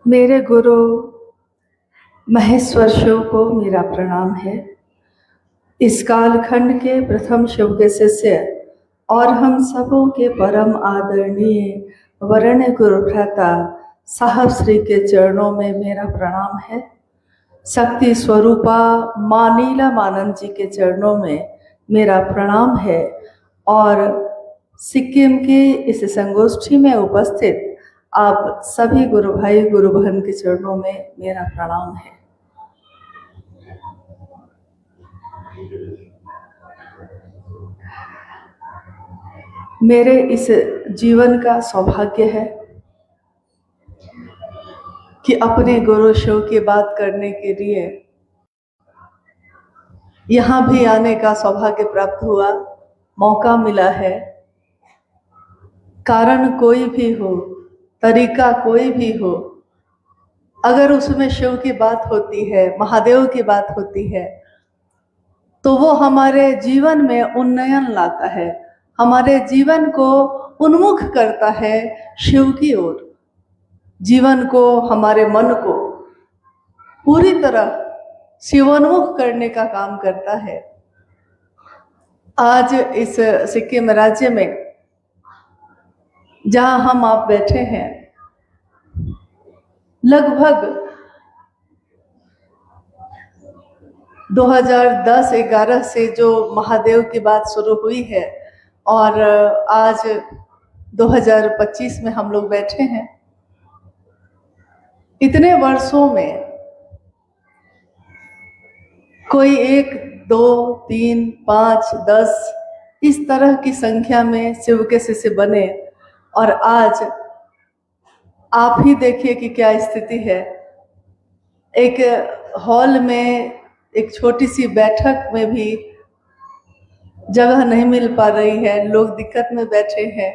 मेरे गुरु महेश्वर शिव को मेरा प्रणाम है। इस कालखंड के प्रथम शिव के शिष्य और हम सबों के परम आदरणीय वरेण्य गुरु भ्राता साहब श्री के चरणों में मेरा प्रणाम है। शक्ति स्वरूपा माँ नीलमानंद जी के चरणों में मेरा प्रणाम है और सिक्किम की इस संगोष्ठी में उपस्थित आप सभी गुरु भाई गुरु बहन के चरणों में मेरा प्रणाम है। मेरे इस जीवन का सौभाग्य है कि अपने गुरु शिव की बात करने के लिए यहाँ भी आने का सौभाग्य प्राप्त हुआ, मौका मिला है। कारण कोई भी हो, तरीका कोई भी हो, अगर उसमें शिव की बात होती है, महादेव की बात होती है, तो वो हमारे जीवन में उन्नयन लाता है, हमारे जीवन को उन्मुख करता है शिव की ओर। जीवन को, हमारे मन को पूरी तरह शिवोन्मुख करने का काम करता है। आज इस सिक्किम राज्य में जहाँ हम आप बैठे हैं, लगभग 2010-11 से जो महादेव की बात शुरू हुई है और आज 2025 में हम लोग बैठे हैं। इतने वर्षों में कोई 1, 2, 3, 5, 10 इस तरह की संख्या में शिव के शिष्य बने और आज आप ही देखिए कि क्या स्थिति है। एक हॉल में एक छोटी सी बैठक में भी जगह नहीं मिल पा रही है, लोग दिक्कत में बैठे हैं।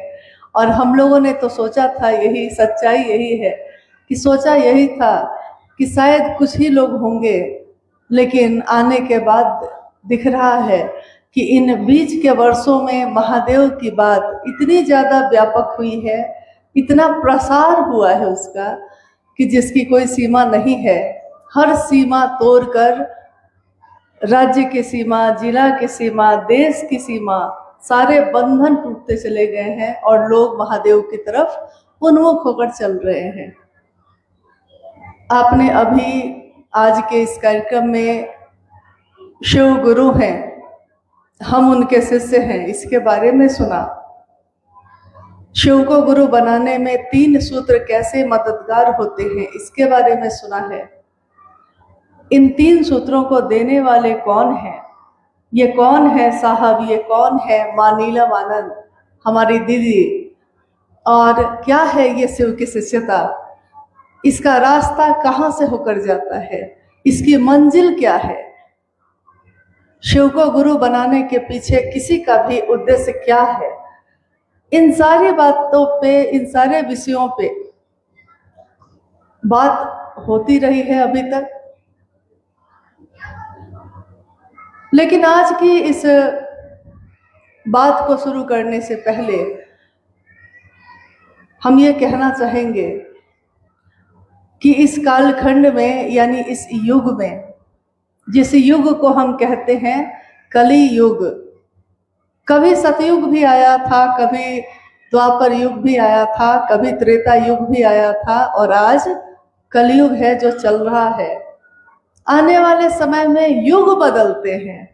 और हम लोगों ने तो सोचा था, यही सच्चाई यही है कि सोचा यही था कि शायद कुछ ही लोग होंगे, लेकिन आने के बाद दिख रहा है कि इन बीच के वर्षों में महादेव की बात इतनी ज़्यादा व्यापक हुई है, इतना प्रसार हुआ है उसका कि जिसकी कोई सीमा नहीं है। हर सीमा तोड़कर राज्य की सीमा, जिला की सीमा, देश की सीमा, सारे बंधन टूटते चले गए हैं और लोग महादेव की तरफ उन्मुख होकर चल रहे हैं। आपने अभी आज के इस कार्यक्रम में शिव गुरु हैं, हम उनके शिष्य हैं, इसके बारे में सुना। शिव को गुरु बनाने में 3 सूत्र कैसे मददगार होते हैं, इसके बारे में सुना है। इन 3 सूत्रों को देने वाले कौन हैं? ये कौन है साहब, ये कौन है माँ नीलमानंद, हमारी दीदी, और क्या है ये शिव की शिष्यता? इसका रास्ता कहाँ से होकर जाता है, इसकी मंजिल क्या है? शिव को गुरु बनाने के पीछे किसी का भी उद्देश्य क्या है? इन सारी बातों पे, इन सारे विषयों पे बात होती रही है अभी तक। लेकिन आज की इस बात को शुरू करने से पहले हम ये कहना चाहेंगे कि इस कालखंड में, यानी इस युग में, जिस युग को हम कहते हैं कली युग, कभी सतयुग भी आया था, कभी द्वापर युग भी आया था, कभी त्रेता युग भी आया था, और आज कलयुग है जो चल रहा है। आने वाले समय में युग बदलते हैं,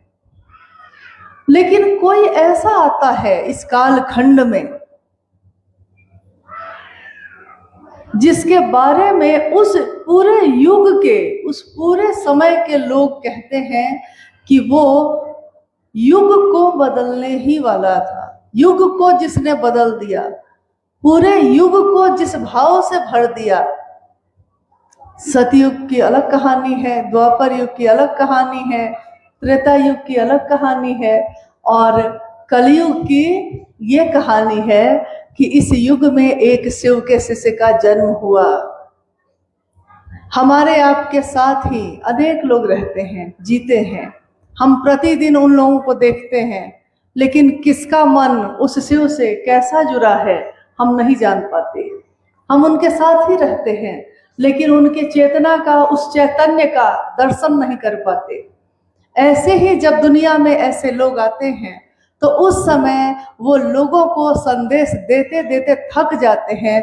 लेकिन कोई ऐसा आता है इस कालखंड में जिसके बारे में उस पूरे युग के, उस पूरे समय के लोग कहते हैं कि वो युग को बदलने ही वाला था। युग को जिसने बदल दिया, पूरे युग को जिस भाव से भर दिया। सतयुग की अलग कहानी है, द्वापर युग की अलग कहानी है, त्रेता युग की अलग कहानी है, और कलयुग की ये कहानी है कि इस युग में एक शिव के शिष्य का जन्म हुआ। हमारे आपके साथ ही अनेक लोग रहते हैं, जीते हैं, हम प्रतिदिन उन लोगों को देखते हैं, लेकिन किसका मन उस शिव से कैसा जुड़ा है हम नहीं जान पाते। हम उनके साथ ही रहते हैं, लेकिन उनकी चेतना का, उस चैतन्य का दर्शन नहीं कर पाते। ऐसे ही जब दुनिया में ऐसे लोग आते हैं तो उस समय वो लोगों को संदेश देते देते थक जाते हैं।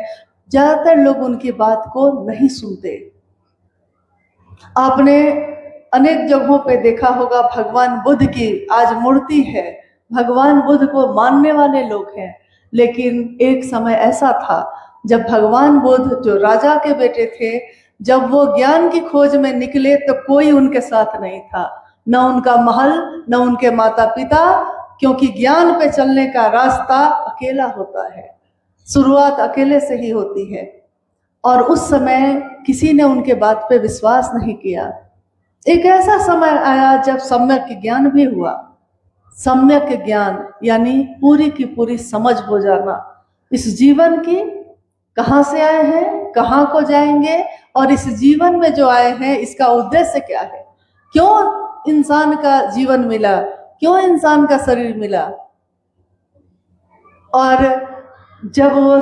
ज्यादातर लोग उनकी बात को नहीं सुनते। आपने अनेक जगहों पे देखा होगा, भगवान बुद्ध की आज मूर्ति है, भगवान बुद्ध को मानने वाले लोग हैं। लेकिन एक समय ऐसा था जब भगवान बुद्ध, जो राजा के बेटे थे, जब वो ज्ञान की खोज में निकले तो कोई उनके साथ नहीं था, न उनका महल, न उनके माता पिता, क्योंकि ज्ञान पे चलने का रास्ता अकेला होता है, शुरुआत अकेले से ही होती है। और उस समय किसी ने उनके बात पे विश्वास नहीं किया। एक ऐसा समय आया जब सम्यक ज्ञान भी हुआ। सम्यक ज्ञान यानी पूरी की पूरी समझ हो जाना इस जीवन की, कहाँ से आए हैं, कहाँ को जाएंगे, और इस जीवन में जो आए हैं इसका उद्देश्य क्या है, क्यों इंसान का जीवन मिला, क्यों इंसान का शरीर मिला। और जब वो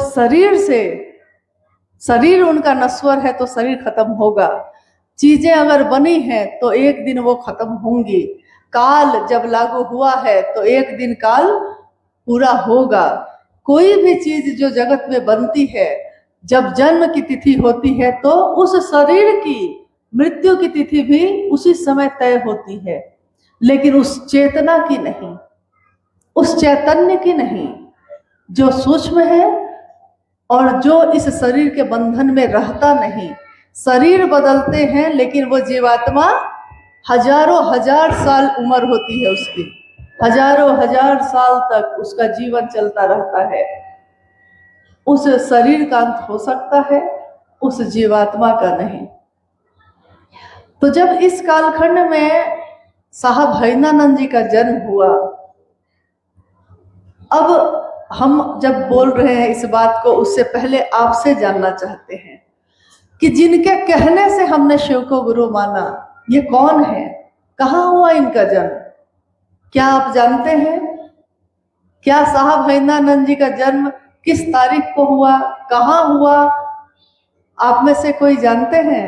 शरीर उनका नश्वर है तो शरीर खत्म होगा, चीजें अगर बनी हैं तो एक दिन वो खत्म होंगी, काल जब लागू हुआ है तो एक दिन काल पूरा होगा। कोई भी चीज जो जगत में बनती है, जब जन्म की तिथि होती है तो उस शरीर की मृत्यु की तिथि भी उसी समय तय होती है, लेकिन उस चेतना की नहीं, उस चैतन्य की नहीं, जो सूक्ष्म है और जो इस शरीर के बंधन में रहता नहीं। शरीर बदलते हैं लेकिन वो जीवात्मा हजारों हजार साल उम्र होती है उसकी, हजारों हजार साल तक उसका जीवन चलता रहता है। उस शरीर का अंत हो सकता है, उस जीवात्मा का नहीं। तो जब इस कालखंड में साहब भजनानंद जी का जन्म हुआ, अब हम जब बोल रहे हैं इस बात को, उससे पहले आपसे जानना चाहते हैं कि जिनके कहने से हमने शिव को गुरु माना, ये कौन है, कहाँ हुआ इनका जन्म, क्या आप जानते हैं? क्या साहब भजनानंद जी का जन्म किस तारीख को हुआ, कहाँ हुआ? आप में से कोई जानते हैं?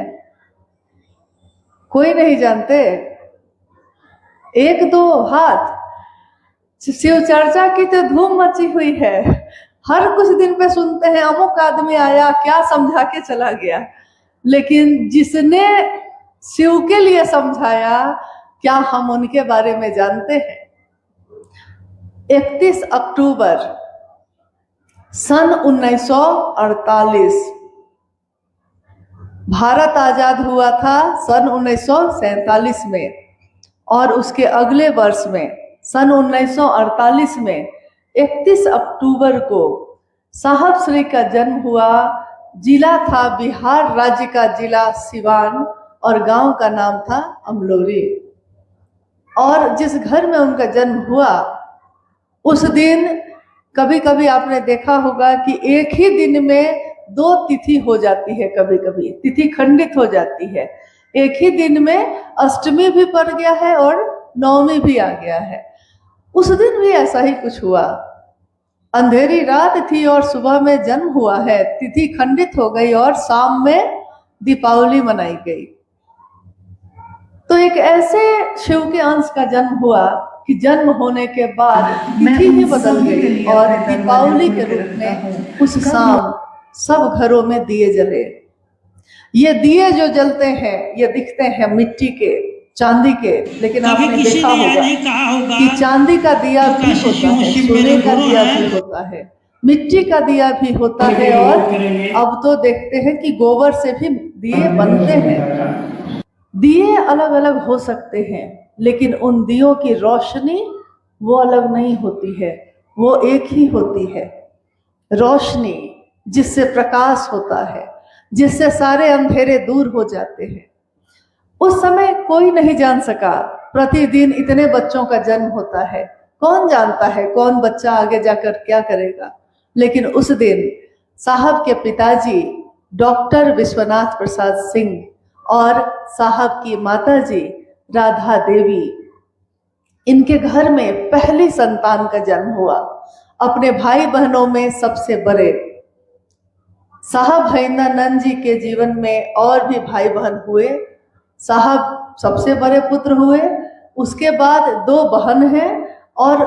कोई नहीं जानते? एक दो हाथ। शिव चर्चा की तो धूम मची हुई है, हर कुछ दिन पे सुनते हैं अमुक आदमी आया, क्या समझा के चला गया। लेकिन जिसने शिव के लिए समझाया, क्या हम उनके बारे में जानते हैं? 31 अक्टूबर सन 1948 भारत आजाद हुआ था, सन 1947 में, और उसके अगले वर्ष में सन 1948 में 31 अक्टूबर को साहब श्री का जन्म हुआ। जिला था बिहार राज्य का जिला सिवान, और गांव का नाम था अमलोरी। और जिस घर में उनका जन्म हुआ, उस दिन कभी कभी आपने देखा होगा कि एक ही दिन में 2 तिथि हो जाती है, कभी कभी तिथि खंडित हो जाती है। एक ही दिन में अष्टमी भी पड़ गया है और नवमी भी आ गया है। उस दिन भी ऐसा ही कुछ हुआ, अंधेरी रात थी और सुबह में जन्म हुआ है, तिथि खंडित हो गई और शाम में दीपावली मनाई गई। तो एक ऐसे शिव के अंश का जन्म हुआ कि जन्म होने के बाद तिथि ही बदल गई, और दीपावली के रूप में उस शाम सब घरों में दिए जले। ये दिए जो जलते हैं ये दिखते हैं मिट्टी के, चांदी के, लेकिन आपने देखा होगा कि चांदी का दिया भी होता है, सोने का दिया भी होता है, मिट्टी का दिया भी होता है, और अब तो देखते हैं कि गोबर से भी दिए बनते हैं। दिए अलग अलग हो सकते हैं, लेकिन उन दियों की रोशनी वो अलग नहीं होती है, वो एक ही होती है। रोशनी जिससे प्रकाश होता है, जिससे सारे अंधेरे दूर हो जाते हैं। उस समय कोई नहीं जान सका, प्रतिदिन इतने बच्चों का जन्म होता है, कौन जानता है कौन बच्चा आगे जाकर क्या करेगा। लेकिन उस दिन साहब के पिताजी डॉक्टर विश्वनाथ प्रसाद सिंह और साहब की माताजी राधा देवी, इनके घर में पहली संतान का जन्म हुआ। अपने भाई बहनों में सबसे बड़े साहब हरिंद्रानंद जी के जीवन में और भी भाई बहन हुए। साहब सबसे बड़े पुत्र हुए, उसके बाद 2 बहन हैं और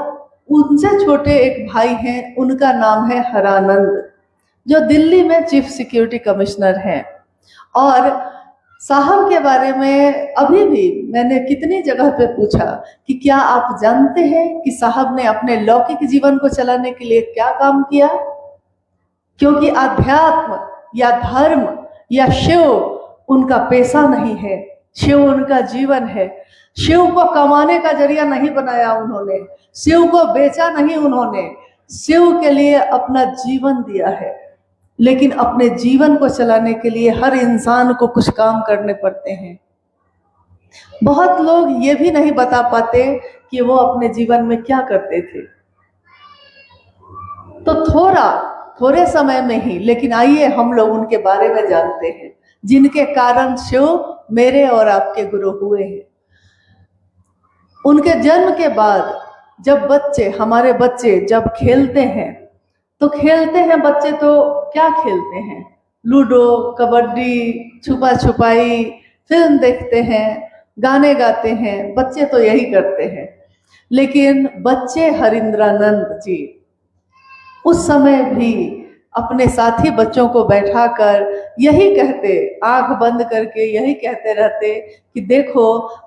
उनसे छोटे एक भाई हैं, उनका नाम है हरानंद, जो दिल्ली में चीफ सिक्योरिटी कमिश्नर हैं। और साहब के बारे में अभी भी मैंने कितनी जगह पे पूछा कि क्या आप जानते हैं कि साहब ने अपने लौकिक जीवन को चलाने के लिए क्या काम किया? क्योंकि अध्यात्म या धर्म या शिव उनका पेशा नहीं है, शिव उनका जीवन है। शिव को कमाने का जरिया नहीं बनाया उन्होंने, शिव को बेचा नहीं उन्होंने, शिव के लिए अपना जीवन दिया है। लेकिन अपने जीवन को चलाने के लिए हर इंसान को कुछ काम करने पड़ते हैं। बहुत लोग ये भी नहीं बता पाते कि वो अपने जीवन में क्या करते थे। तो थोड़े समय में ही, लेकिन आइए हम लोग उनके बारे में जानते हैं, जिनके कारण शिव मेरे और आपके गुरु हुए हैं। उनके जन्म के बाद जब हमारे बच्चे जब खेलते हैं, तो खेलते हैं बच्चे तो क्या खेलते हैं? लूडो, कबड्डी, छुपा छुपाई, फिल्म देखते हैं, गाने गाते हैं, बच्चे तो यही करते हैं। लेकिन बच्चे हरिंद्रानंद जी उस समय भी अपने साथी बच्चों को बैठाकर यही कहते, आंख बंद करके यही कहते रहते कि देखो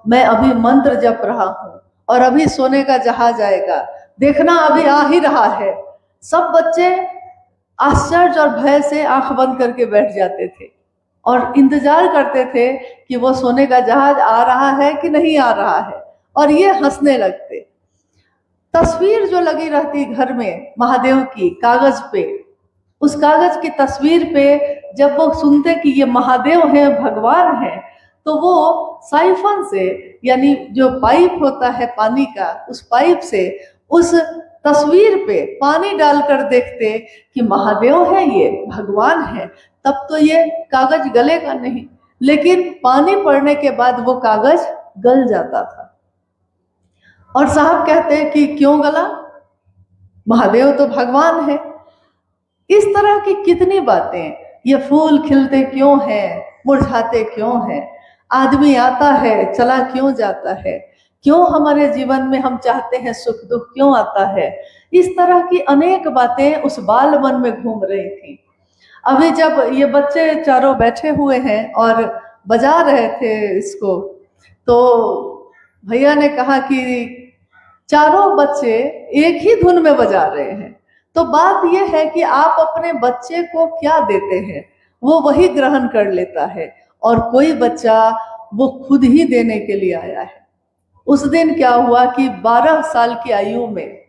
मैं अभी मंत्र जप रहा हूँ और अभी सोने का जहाज आएगा, देखना अभी आ ही रहा है। सब बच्चे आश्चर्य और भय से आंख बंद करके बैठ जाते थे और इंतजार करते थे कि वो सोने का जहाज आ रहा है कि नहीं आ रहा है, और ये हंसने लगते। तस्वीर जो लगी रहती घर में महादेव की कागज पे, उस कागज की तस्वीर पे जब वो सुनते कि ये महादेव हैं, भगवान हैं, तो वो साइफन से, यानी जो पाइप होता है पानी का, उस पाइप से उस तस्वीर पे पानी डालकर देखते कि महादेव है, ये भगवान है। तब तो ये कागज गलेगा नहीं, लेकिन पानी पड़ने के बाद वो कागज गल जाता था। और साहब कहते हैं कि क्यों गला? महादेव तो भगवान है। इस तरह की कितनी बातें। ये फूल खिलते क्यों हैं, मुरझाते क्यों हैं, आदमी आता है चला क्यों जाता है, क्यों हमारे जीवन में हम चाहते हैं सुख दुख क्यों आता है। इस तरह की अनेक बातें उस बाल मन में घूम रही थी। अभी जब ये बच्चे चारों बैठे हुए हैं और बजा रहे थे इसको, तो भैया ने कहा कि चारों बच्चे एक ही धुन में बजा रहे हैं। तो बात यह है कि आप अपने बच्चे को क्या देते हैं, वो वही ग्रहण कर लेता है, और कोई बच्चा वो खुद ही देने के लिए आया है। उस दिन क्या हुआ कि 12 साल की आयु में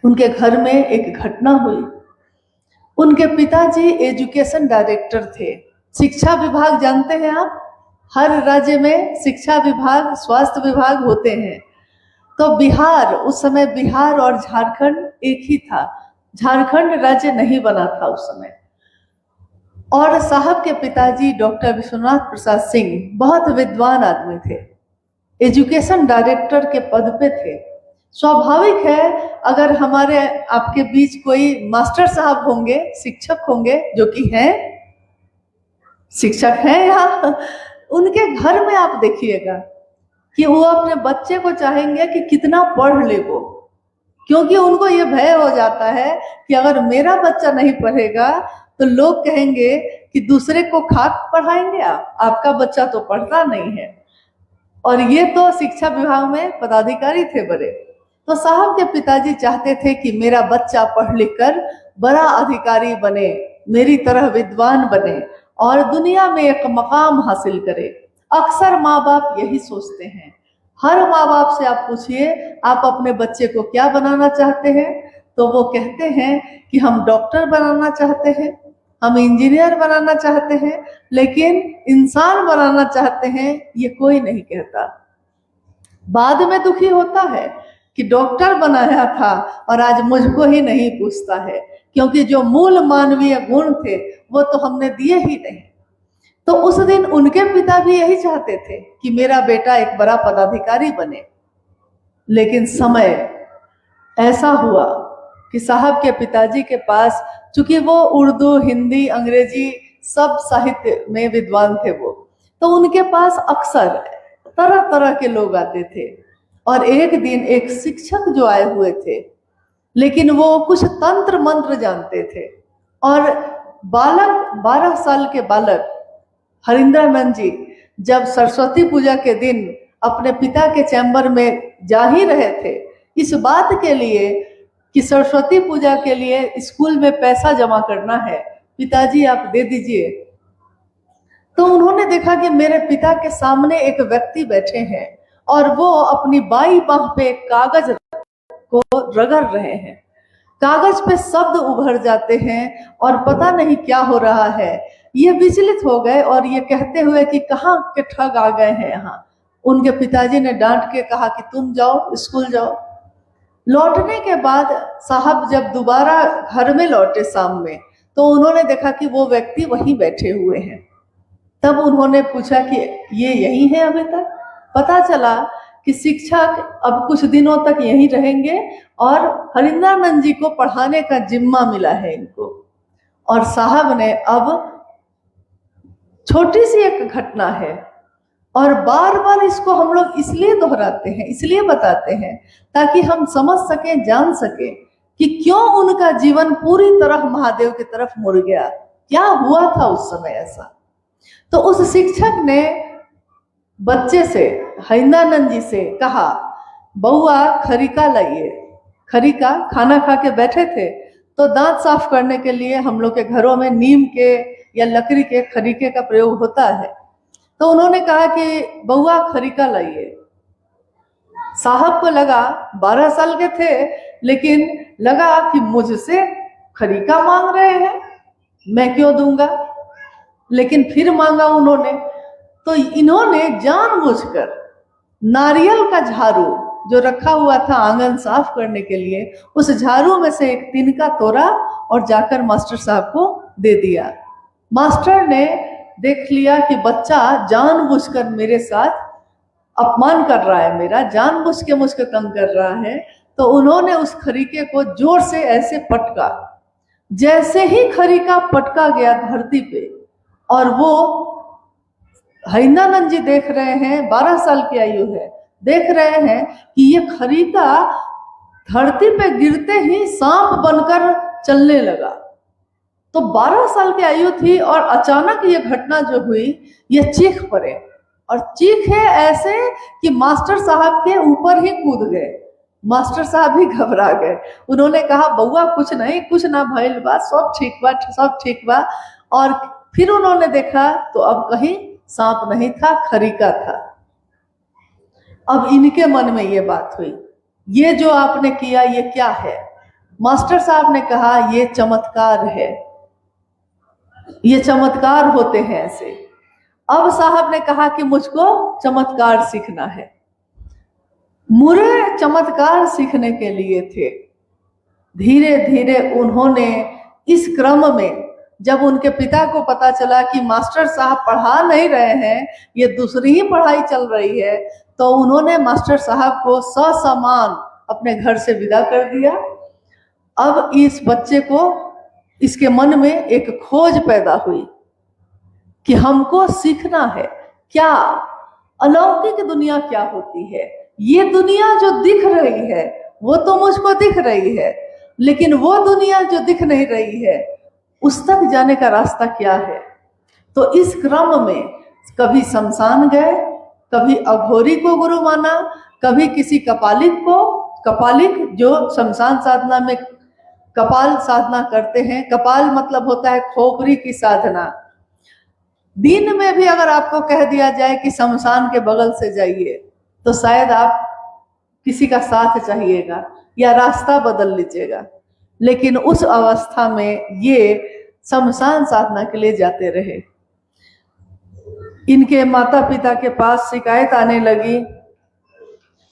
उनके घर में एक घटना हुई। उनके पिताजी एजुकेशन डायरेक्टर थे। शिक्षा विभाग जानते हैं आप, हर राज्य में शिक्षा विभाग, स्वास्थ्य विभाग होते हैं। तो बिहार, उस समय बिहार और झारखंड एक ही था, झारखंड राज्य नहीं बना था उस समय। और साहब के पिताजी डॉक्टर विश्वनाथ प्रसाद सिंह बहुत विद्वान आदमी थे, एजुकेशन डायरेक्टर के पद पे थे। स्वाभाविक है अगर हमारे आपके बीच कोई मास्टर साहब होंगे, शिक्षक होंगे, जो कि हैं, शिक्षक हैं यहाँ, उनके घर में आप देखिएगा कि वो अपने बच्चे को चाहेंगे कि कितना पढ़ ले वो, क्योंकि उनको ये भय हो जाता है कि अगर मेरा बच्चा नहीं पढ़ेगा तो लोग कहेंगे कि दूसरे को खाक पढ़ाएंगे आपका बच्चा तो पढ़ता नहीं है। और ये तो शिक्षा विभाग में पदाधिकारी थे बड़े। तो साहब के पिताजी चाहते थे कि मेरा बच्चा पढ़ लिख कर बड़ा अधिकारी बने, मेरी तरह विद्वान बने और दुनिया में एक मकाम हासिल करे। अक्सर माँ बाप यही सोचते हैं। हर माँ बाप से आप पूछिए आप अपने बच्चे को क्या बनाना चाहते हैं, तो वो कहते हैं कि हम डॉक्टर बनाना चाहते हैं, हम इंजीनियर बनाना चाहते हैं, लेकिन इंसान बनाना चाहते हैं ये कोई नहीं कहता। बाद में दुखी होता है कि डॉक्टर बनाया था और आज मुझको ही नहीं पूछता है, क्योंकि जो मूल मानवीय गुण थे वो तो हमने दिए ही नहीं। तो उस दिन उनके पिता भी यही चाहते थे कि मेरा बेटा एक बड़ा पदाधिकारी बने। लेकिन समय ऐसा हुआ कि साहब के पिताजी के पास, चूंकि वो उर्दू, हिंदी, अंग्रेजी सब साहित्य में विद्वान थे वो, तो उनके पास अक्सर तरह तरह के लोग आते थे। और एक दिन एक शिक्षक जो आए हुए थे, लेकिन वो कुछ तंत्र मंत्र जानते थे, और बालक 12 साल के बालक हरिंद्रानंद जी जब सरस्वती पूजा के दिन अपने पिता के चैम्बर में जा ही रहे थे इस बात के लिए कि सरस्वती पूजा के लिए स्कूल में पैसा जमा करना है, पिताजी आप दे दीजिए, तो उन्होंने देखा कि मेरे पिता के सामने एक व्यक्ति बैठे हैं और वो अपनी बाई बाह पे कागज को रगड़ रहे हैं। कागज पे शब्द उभर जाते हैं और पता नहीं क्या हो रहा है। ये विचलित हो गए और ये कहते हुए कि कहाँ के ठग आ गए हैं यहाँ। उनके पिताजी ने डांट के कहा कि तुम जाओ, स्कूल जाओ। लौटने के बाद साहब जब दोबारा घर में लौटे शाम में, तो उन्होंने देखा कि वो व्यक्ति वहीं बैठे हुए हैं। तब उन्होंने पूछा कि ये यही है अभी तक? पता चला कि शिक्षक अब कुछ दिनों तक यहीं रहेंगे और हरिंद्रानंद जी को पढ़ाने का जिम्मा मिला है इनको। और साहब ने अब, छोटी सी एक घटना है और बार बार इसको हम लोग इसलिए दोहराते हैं, इसलिए बताते हैं ताकि हम समझ सकें, जान सकें कि क्यों उनका जीवन पूरी तरह महादेव की तरफ मुड़ गया, क्या हुआ था उस समय ऐसा। तो उस शिक्षक ने बच्चे से, हरिंद्रानंद जी से कहा, बउआ खरीका लाइए। खरीका, खाना खा के बैठे थे तो दांत साफ करने के लिए हम लोग के घरों में नीम के या लकड़ी के खरीके का प्रयोग होता है। तो उन्होंने कहा कि बउआ खरीका लाइए। साहब को लगा, 12 साल के थे, लेकिन लगा कि मुझसे खरीका मांग रहे हैं, मैं क्यों दूंगा। लेकिन फिर मांगा उन्होंने, तो इन्होंने जानबूझकर नारियल का झाड़ू जो रखा हुआ था आंगन साफ करने के लिए, उस झाड़ू में से एक तिनका तोड़ा और जाकर मास्टर साहब को दे दिया। मास्टर ने देख लिया कि बच्चा जानबूझकर मेरे साथ अपमान कर रहा है, मेरा जानबूझ के मुझको तंग कर रहा है, तो उन्होंने उस खरीके को जोर से ऐसे पटका। जैसे ही खरीका पटका गया धरती पे, और वो हरिंद्रानंद जी देख रहे हैं, 12 साल की आयु है, देख रहे हैं कि ये खरीका धरती पे गिरते ही सांप बनकर चलने लगा। तो 12 साल की आयु थी और अचानक ये घटना जो हुई, ये चीख पड़े और चीखे ऐसे कि मास्टर साहब के ऊपर ही कूद गए। मास्टर साहब भी घबरा गए। उन्होंने कहा, बउआ कुछ नहीं, कुछ ना भइल बा, सब ठीक बा, सब ठीक बा। और फिर उन्होंने देखा तो अब कहीं सांप नहीं था, खरीका था। अब इनके मन में ये बात हुई, ये जो आपने किया ये क्या है? मास्टर साहब ने कहा, ये चमत्कार है, ये चमत्कार होते हैं ऐसे। अब साहब ने कहा कि मुझको चमत्कार सीखना है। मुरे चमत्कार सीखने के लिए थे। धीरे धीरे उन्होंने इस क्रम में, जब उनके पिता को पता चला कि मास्टर साहब पढ़ा नहीं रहे हैं, ये दूसरी ही पढ़ाई चल रही है, तो उन्होंने मास्टर साहब को ससम्मान अपने घर से विदा कर दिया। अब इस बच्चे को, इसके मन में एक खोज पैदा हुई कि हमको सीखना है क्या, अलौकिक दुनिया क्या होती है। ये दुनिया जो दिख रही है वो तो मुझको दिख रही है, लेकिन वो दुनिया जो दिख नहीं रही है उस तक जाने का रास्ता क्या है। तो इस क्रम में कभी शमशान गए, कभी अघोरी को गुरु माना, कभी किसी कपालिक को, कपालिक जो शमशान साधना में कपाल साधना करते हैं। कपाल मतलब होता है खोपड़ी की साधना। दिन में भी अगर आपको कह दिया जाए कि शमशान के बगल से जाइए, तो शायद आप किसी का साथ चाहिएगा या रास्ता बदल लीजिएगा। लेकिन उस अवस्था में ये शमशान साधना के लिए जाते रहे। इनके माता पिता के पास शिकायत आने लगी।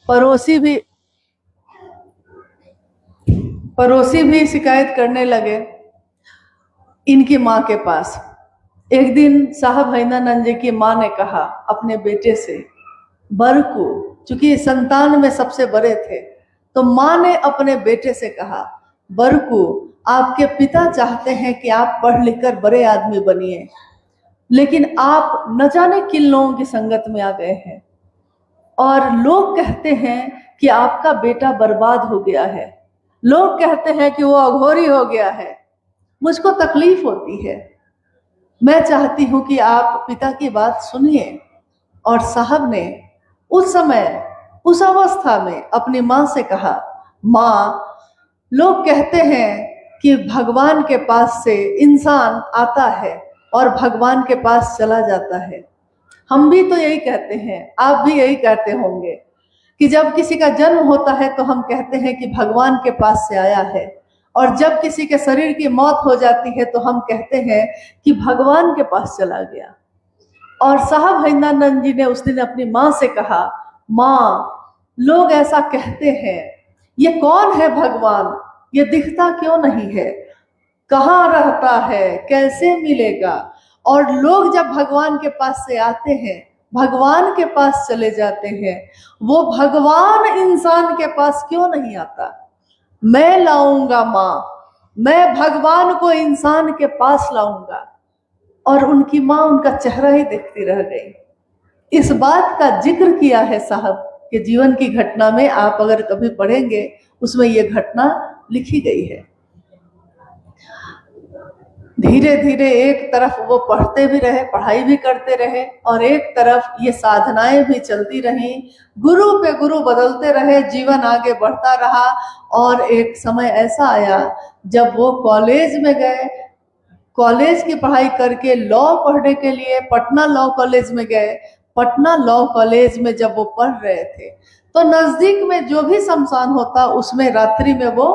पड़ोसी भी शिकायत करने लगे इनकी माँ के पास। एक दिन साहब हरिंद्रानंद जी की माँ ने कहा अपने बेटे से, बर को, चूंकि संतान में सबसे बड़े थे, तो माँ ने अपने बेटे से कहा बरकू, आपके पिता चाहते हैं कि आप पढ़ लिख कर बड़े आदमी बनिए, लेकिन आप न जाने किन लोगों की संगत में आ गए हैं और लोग कहते हैं कि आपका बेटा बर्बाद हो गया है, लोग कहते हैं कि वो अघोरी हो गया है। मुझको तकलीफ होती है। मैं चाहती हूं कि आप पिता की बात सुनिए। और साहब ने उस समय, उस अवस्था में अपनी माँ से कहा, माँ, लोग कहते हैं कि भगवान के पास से इंसान आता है और भगवान के पास चला जाता है। हम भी तो यही कहते हैं, आप भी यही कहते होंगे कि जब किसी का जन्म होता है तो हम कहते हैं कि भगवान के पास से आया है, और जब किसी के शरीर की मौत हो जाती है तो हम कहते हैं कि भगवान के पास चला गया। और साहब हरिनानंद जी ने उस दिन अपनी माँ से कहा, माँ, लोग ऐसा कहते हैं, ये कौन है भगवान, ये दिखता क्यों नहीं है, कहाँ रहता है, कैसे मिलेगा। और लोग जब भगवान के पास से आते हैं, भगवान के पास चले जाते हैं, वो भगवान इंसान के पास क्यों नहीं आता। मैं लाऊंगा माँ, मैं भगवान को इंसान के पास लाऊंगा। और उनकी माँ उनका चेहरा ही देखती रह गई। इस बात का जिक्र किया है साहब के जीवन की घटना में, आप अगर कभी पढ़ेंगे उसमें ये घटना लिखी गई है। धीरे धीरे एक तरफ वो पढ़ते भी रहे, पढ़ाई भी करते रहे, और एक तरफ ये साधनाएं भी चलती रहीं, गुरु पे गुरु बदलते रहे, जीवन आगे बढ़ता रहा। और एक समय ऐसा आया जब वो कॉलेज में गए, कॉलेज की पढ़ाई करके लॉ पढ़ने के लिए पटना लॉ कॉलेज में गए। पटना लॉ कॉलेज में जब वो पढ़ रहे थे तो नजदीक में जो भी शमशान होता उसमें रात्रि में वो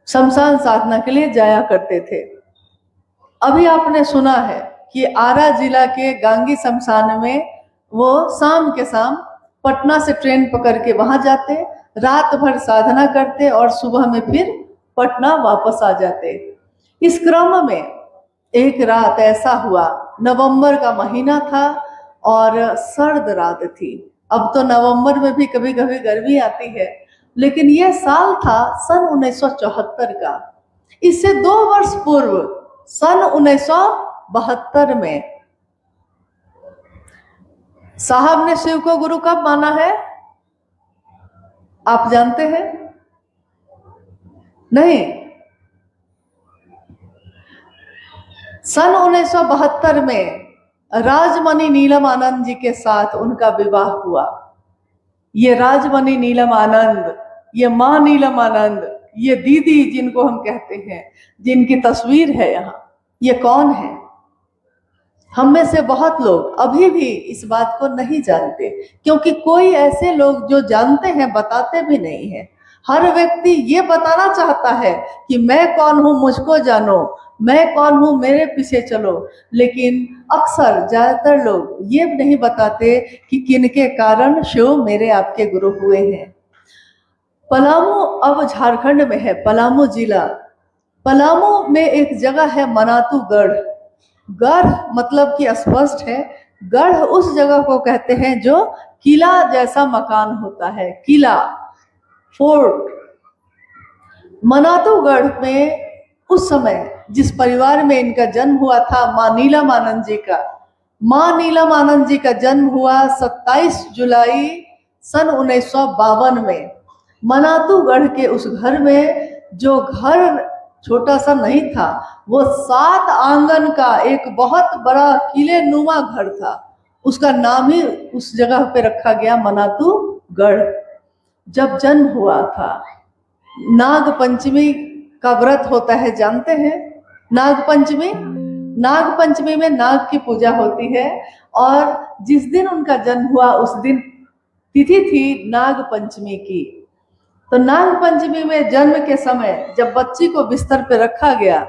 शमशान साधना के लिए जाया करते थे। अभी आपने सुना है कि आरा जिला के गांगी शमशान में वो शाम के शाम पटना से ट्रेन पकड़ के वहां जाते, रात भर साधना करते और सुबह में फिर पटना वापस आ जाते। इस क्रम में एक रात ऐसा हुआ, नवंबर का महीना था और सर्द रात थी। अब तो नवंबर में भी कभी कभी गर्मी आती है, लेकिन यह साल था सन 1974 का। इससे 2 वर्ष पूर्व सन 1972 में साहब ने शिव को गुरु कब माना है, आप जानते हैं? नहीं, सन 1972 में राजमणि नीलम आनंद जी के साथ उनका विवाह हुआ। ये राजमणि नीलम आनंद, ये मां नीलम आनंद, ये दीदी जिनको हम कहते हैं, जिनकी तस्वीर है यहाँ, ये कौन है? हम में से बहुत लोग अभी भी इस बात को नहीं जानते, क्योंकि कोई ऐसे लोग जो जानते हैं बताते भी नहीं है। हर व्यक्ति ये बताना चाहता है कि मैं कौन हूं, मुझको जानो, मैं कौन हूं, मेरे पीछे चलो, लेकिन अक्सर ज्यादातर लोग ये नहीं बताते कि किनके कारण शिव मेरे आपके गुरु हुए हैं। पलामू अब झारखंड में है, पलामू जिला। पलामू में एक जगह है मनातूगढ़। गढ़ मतलब कि स्पष्ट है, गढ़ उस जगह को कहते हैं जो किला जैसा मकान होता है, किला, फोर्ट। मनातूगढ़ में उस समय जिस परिवार में इनका जन्म हुआ था, मां नीलम आनंद जी का, मां नीलम आनंद जी का जन्म हुआ 27 जुलाई सन 1952 में। मनातूगढ़ के उस घर में, जो घर छोटा सा नहीं था, वो 7 आंगन का एक बहुत बड़ा किले नुमा घर था। उसका नाम ही उस जगह पे रखा गया मनातूगढ़। जब जन्म हुआ था, नाग पंचमी का व्रत होता है, जानते हैं? नाग पंचमी, नाग पंचमी में नाग की पूजा होती है, और जिस दिन उनका जन्म हुआ उस दिन तिथि थी नाग पंचमी की। तो नाग पंचमी में जन्म के समय जब बच्ची को बिस्तर पे रखा गया,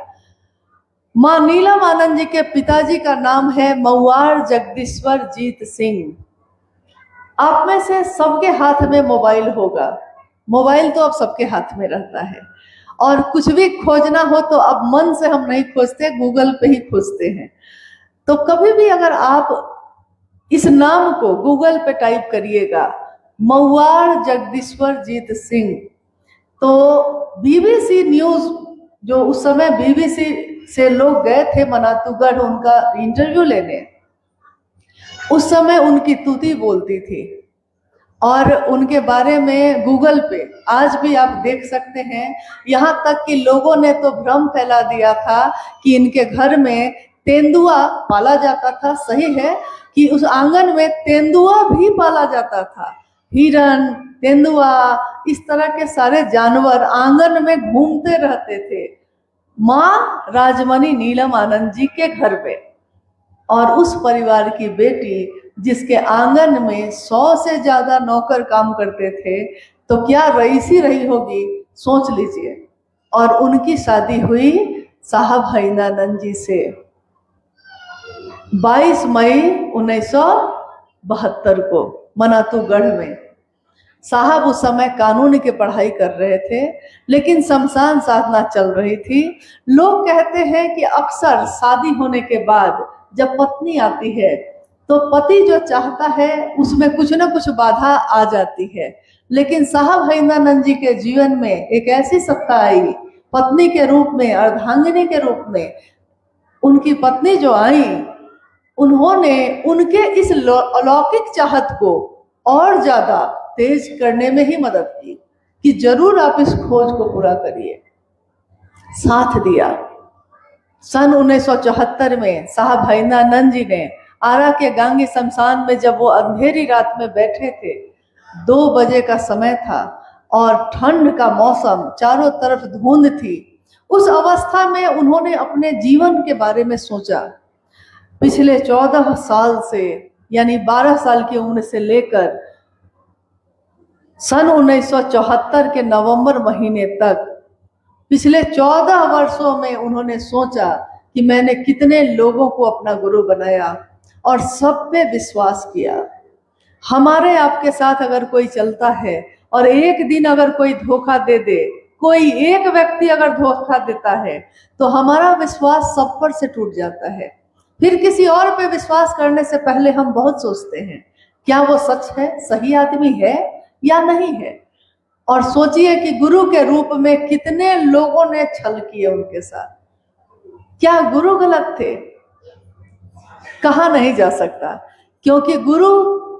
मां नीलम आनंद जी के पिताजी का नाम है मऊआर जगदीश्वर जीत सिंह। आप में से सबके हाथ में मोबाइल होगा, मोबाइल तो अब सबके हाथ में रहता है, और कुछ भी खोजना हो तो अब मन से हम नहीं खोजते, गूगल पे ही खोजते हैं। तो कभी भी अगर आप इस नाम को गूगल पे टाइप करिएगा, मऊआर जगदीश्वर जीत सिंह, तो बीबीसी न्यूज, जो उस समय बीबीसी से लोग गए थे मनातूगढ़ उनका इंटरव्यू लेने, उस समय उनकी तूती बोलती थी। और उनके बारे में गूगल पे आज भी आप देख सकते हैं। यहाँ तक कि लोगों ने तो भ्रम फैला दिया था कि इनके घर में तेंदुआ पाला जाता था। सही है कि उस आंगन में तेंदुआ भी पाला जाता था। हिरन, तेंदुआ, इस तरह के सारे जानवर आंगन में घूमते रहते थे माँ राजमणि नीलम आनंद जी के घर पे। और उस परिवार की बेटी जिसके आंगन में 100 से ज्यादा नौकर काम करते थे, तो क्या रईसी रही होगी, सोच लीजिए। और उनकी शादी हुई साहब हईंदानंद जी से 22 मई 1972 को मनातूगढ़ में। साहब उस समय कानून की पढ़ाई कर रहे थे, लेकिन शमशान साधना चल रही थी। लोग कहते हैं कि अक्सर शादी होने के बाद जब पत्नी आती है तो पति जो चाहता है उसमें कुछ ना कुछ बाधा आ जाती है। लेकिन साहब हईंदानंद जी के जीवन में एक ऐसी सत्ता आई पत्नी के रूप में, अर्धांगिनी के रूप में। उनकी पत्नी जो आई, उन्होंने उनके इस अलौकिक चाहत को और ज्यादा तेज करने में ही मदद की कि जरूर आप इस खोज को पूरा करिए। साथ दिया। सन 1974 में साहब हईंदानंद जी ने आरा के गांगी शमशान में, जब वो अंधेरी रात में बैठे थे, 2 बजे का समय था और ठंड का मौसम, चारों तरफ धुंध थी। उस अवस्था में उन्होंने अपने जीवन के बारे में सोचा। पिछले 14 साल से, यानी 12 साल की उम्र से लेकर सन 1974 के नवंबर महीने तक, पिछले 14 वर्षों में उन्होंने सोचा कि मैंने कितने लोगों को अपना गुरु बनाया और सब पे विश्वास किया। हमारे आपके साथ अगर कोई चलता है और एक दिन अगर कोई धोखा दे दे, कोई एक व्यक्ति अगर धोखा देता है, तो हमारा विश्वास सब पर से टूट जाता है। फिर किसी और पे विश्वास करने से पहले हम बहुत सोचते हैं क्या वो सच है, सही आदमी है या नहीं है। और सोचिए कि गुरु के रूप में कितने लोगों ने छल किए उनके साथ। क्या गुरु गलत थे? कहा नहीं जा सकता, क्योंकि गुरु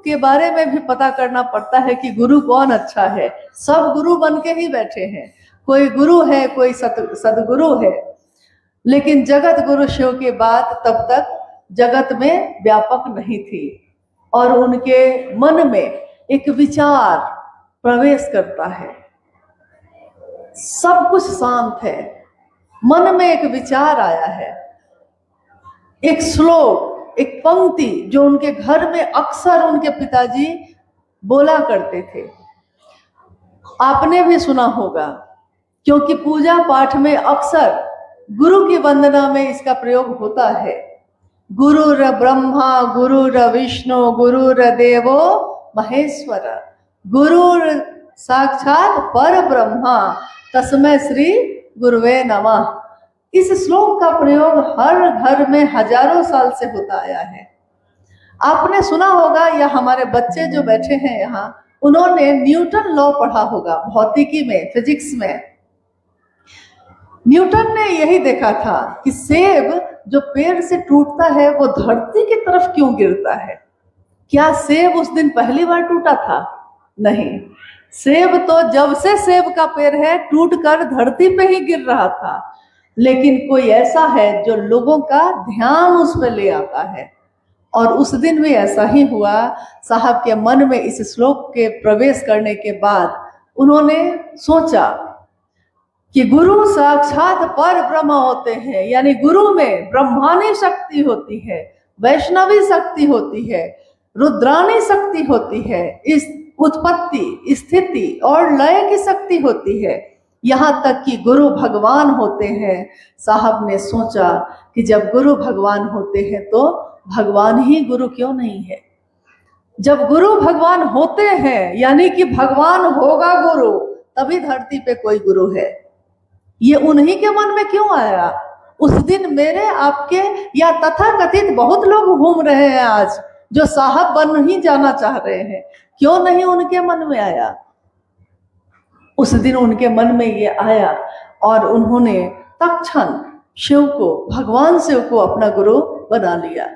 के बारे में भी पता करना पड़ता है कि गुरु कौन अच्छा है। सब गुरु बन के ही बैठे हैं, कोई गुरु है, कोई सदगुरु है, लेकिन जगत गुरु शिव की बात तब तक जगत में व्यापक नहीं थी। और उनके मन में एक विचार प्रवेश करता है, सब कुछ शांत है, मन में एक विचार आया है, एक श्लोक, एक पंक्ति जो उनके घर में अक्सर उनके पिताजी बोला करते थे। आपने भी सुना होगा, क्योंकि पूजा पाठ में अक्सर गुरु की वंदना में इसका प्रयोग होता है। गुरुर ब्रह्मा गुरुर विष्णु गुरुर देवो महेश्वर, गुरुर साक्षात पर ब्रह्मा तस्मै श्री गुरुवे नमः। इस श्लोक का प्रयोग हर घर में हजारों साल से होता आया है। आपने सुना होगा, या हमारे बच्चे जो बैठे हैं यहाँ, उन्होंने न्यूटन लॉ पढ़ा होगा भौतिकी में, फिजिक्स में। न्यूटन ने यही देखा था कि सेब जो पेड़ से टूटता है वो धरती की तरफ क्यों गिरता है। क्या सेब उस दिन पहली बार टूटा था? नहीं, सेब तो जब से सेब का पेड़ है टूटकर धरती पे ही गिर रहा था। लेकिन कोई ऐसा है जो लोगों का ध्यान उस पर ले आता है, और उस दिन भी ऐसा ही हुआ। साहब के मन में इस श्लोक के प्रवेश करने के बाद उन्होंने सोचा कि गुरु साक्षात पर ब्रह्म होते हैं, यानी गुरु में ब्रह्मानी शक्ति होती है, वैष्णवी शक्ति होती है, रुद्रानी शक्ति होती है, इस उत्पत्ति, स्थिति और लय की शक्ति होती है, यहाँ तक कि गुरु भगवान होते हैं। साहब ने सोचा कि जब गुरु भगवान होते हैं तो भगवान ही गुरु क्यों नहीं है। जब गुरु भगवान होते हैं यानी कि भगवान होगा गुरु, तभी धरती पे कोई गुरु है। ये उन्हीं के मन में क्यों आया? उस दिन मेरे आपके या तथाकथित बहुत लोग घूम रहे हैं आज जो साहब बन ही जाना चाह रहे हैं, क्यों नहीं उनके मन में आया? उस दिन उनके मन में ये आया और उन्होंने तत्क्षण शिव को, भगवान शिव को अपना गुरु बना लिया।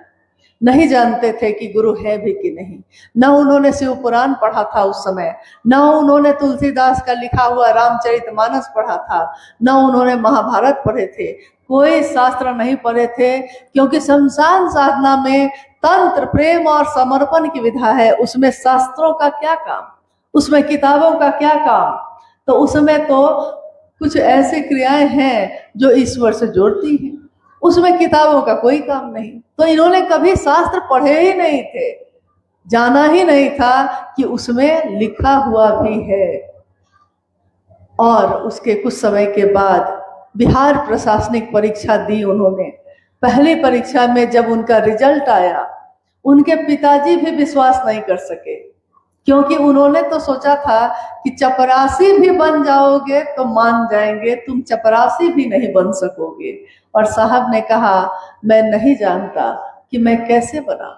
नहीं जानते थे कि गुरु है भी कि नहीं। न उन्होंने शिव पुराण पढ़ा था उस समय, न उन्होंने तुलसीदास का लिखा हुआ रामचरितमानस पढ़ा था, न उन्होंने महाभारत पढ़े थे, कोई शास्त्र नहीं पढ़े थे, क्योंकि शमशान साधना में तंत्र, प्रेम और समर्पण की विधा है। उसमें शास्त्रों का क्या काम, उसमें किताबों का क्या काम। तो उसमें तो कुछ ऐसी क्रियाएं हैं जो ईश्वर से जोड़ती हैं, उसमें किताबों का कोई काम नहीं। तो इन्होंने कभी शास्त्र पढ़े ही नहीं थे, जाना ही नहीं था कि उसमें लिखा हुआ भी है। और उसके कुछ समय के बाद बिहार प्रशासनिक परीक्षा दी उन्होंने। पहली परीक्षा में जब उनका रिजल्ट आया, उनके पिताजी भी विश्वास नहीं कर सके, क्योंकि उन्होंने तो सोचा था कि चपरासी भी बन जाओगे तो मान जाएंगे, तुम चपरासी भी नहीं बन सकोगे। और साहब ने कहा, मैं नहीं जानता कि मैं कैसे बना।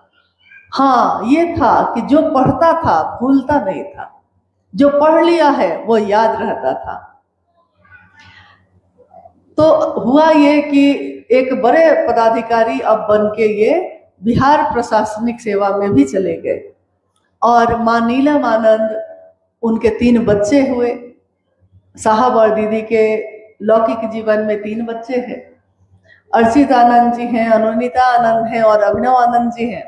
हाँ, ये था कि जो पढ़ता था भूलता नहीं था, जो पढ़ लिया है वो याद रहता था। तो हुआ ये कि एक बड़े पदाधिकारी अब बन के ये बिहार प्रशासनिक सेवा में भी चले गए। और माँ नीलम आनंद, उनके 3 बच्चे हुए। साहब और दीदी के लौकिक जीवन में 3 बच्चे हैं। अर्चित आनंद जी हैं, अनुनीता आनंद हैं और अभिनव आनंद जी हैं।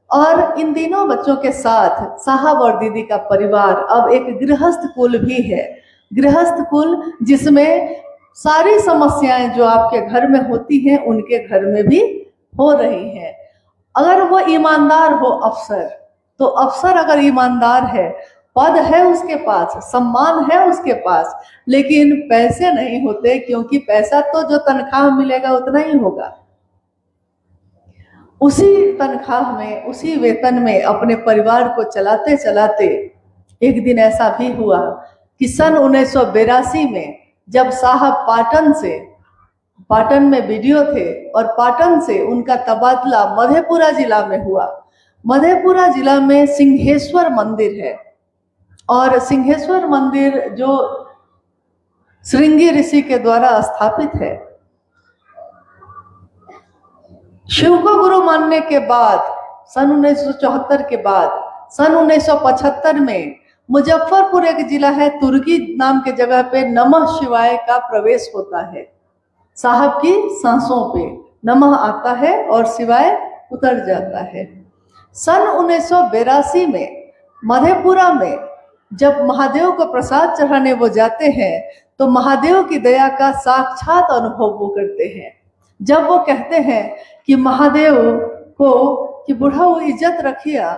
और इन तीनों बच्चों के साथ साहब और दीदी का परिवार अब एक गृहस्थ कुल भी है। गृहस्थ कुल जिसमें सारी समस्याएं जो आपके घर में होती हैं उनके घर में भी हो रही हैं। अगर वो ईमानदार हो अफसर, तो अफसर अगर ईमानदार है, पद है उसके पास, सम्मान है उसके पास, लेकिन पैसे नहीं होते, क्योंकि पैसा तो जो तनख्वाह मिलेगा उतना ही होगा। उसी तनख्वाह में, उसी वेतन में अपने परिवार को चलाते चलाते एक दिन ऐसा भी हुआ कि सन 1982 में जब साहब पाटन में वीडियो थे और पाटन से उनका तबादला मधेपुरा जिला में हुआ। मधेपुरा जिला में सिंहेश्वर मंदिर है, और सिंहेश्वर मंदिर जो श्रृंगी ऋषि के द्वारा स्थापित है। शिव को गुरु मानने के बाद सन 1974 के बाद सन 1975 में मुजफ्फरपुर एक जिला है, तुर्की नाम के जगह पे नमः शिवाय का प्रवेश होता है। साहब की सांसों पे नमः आता है और शिवाय उतर जाता है। सन 1982 में मधेपुरा में जब महादेव को प्रसाद चढ़ाने वो जाते हैं, तो महादेव की दया का साक्षात अनुभव वो करते हैं। जब वो कहते हैं कि महादेव को कि बूढ़ा वो इज्जत रखिया,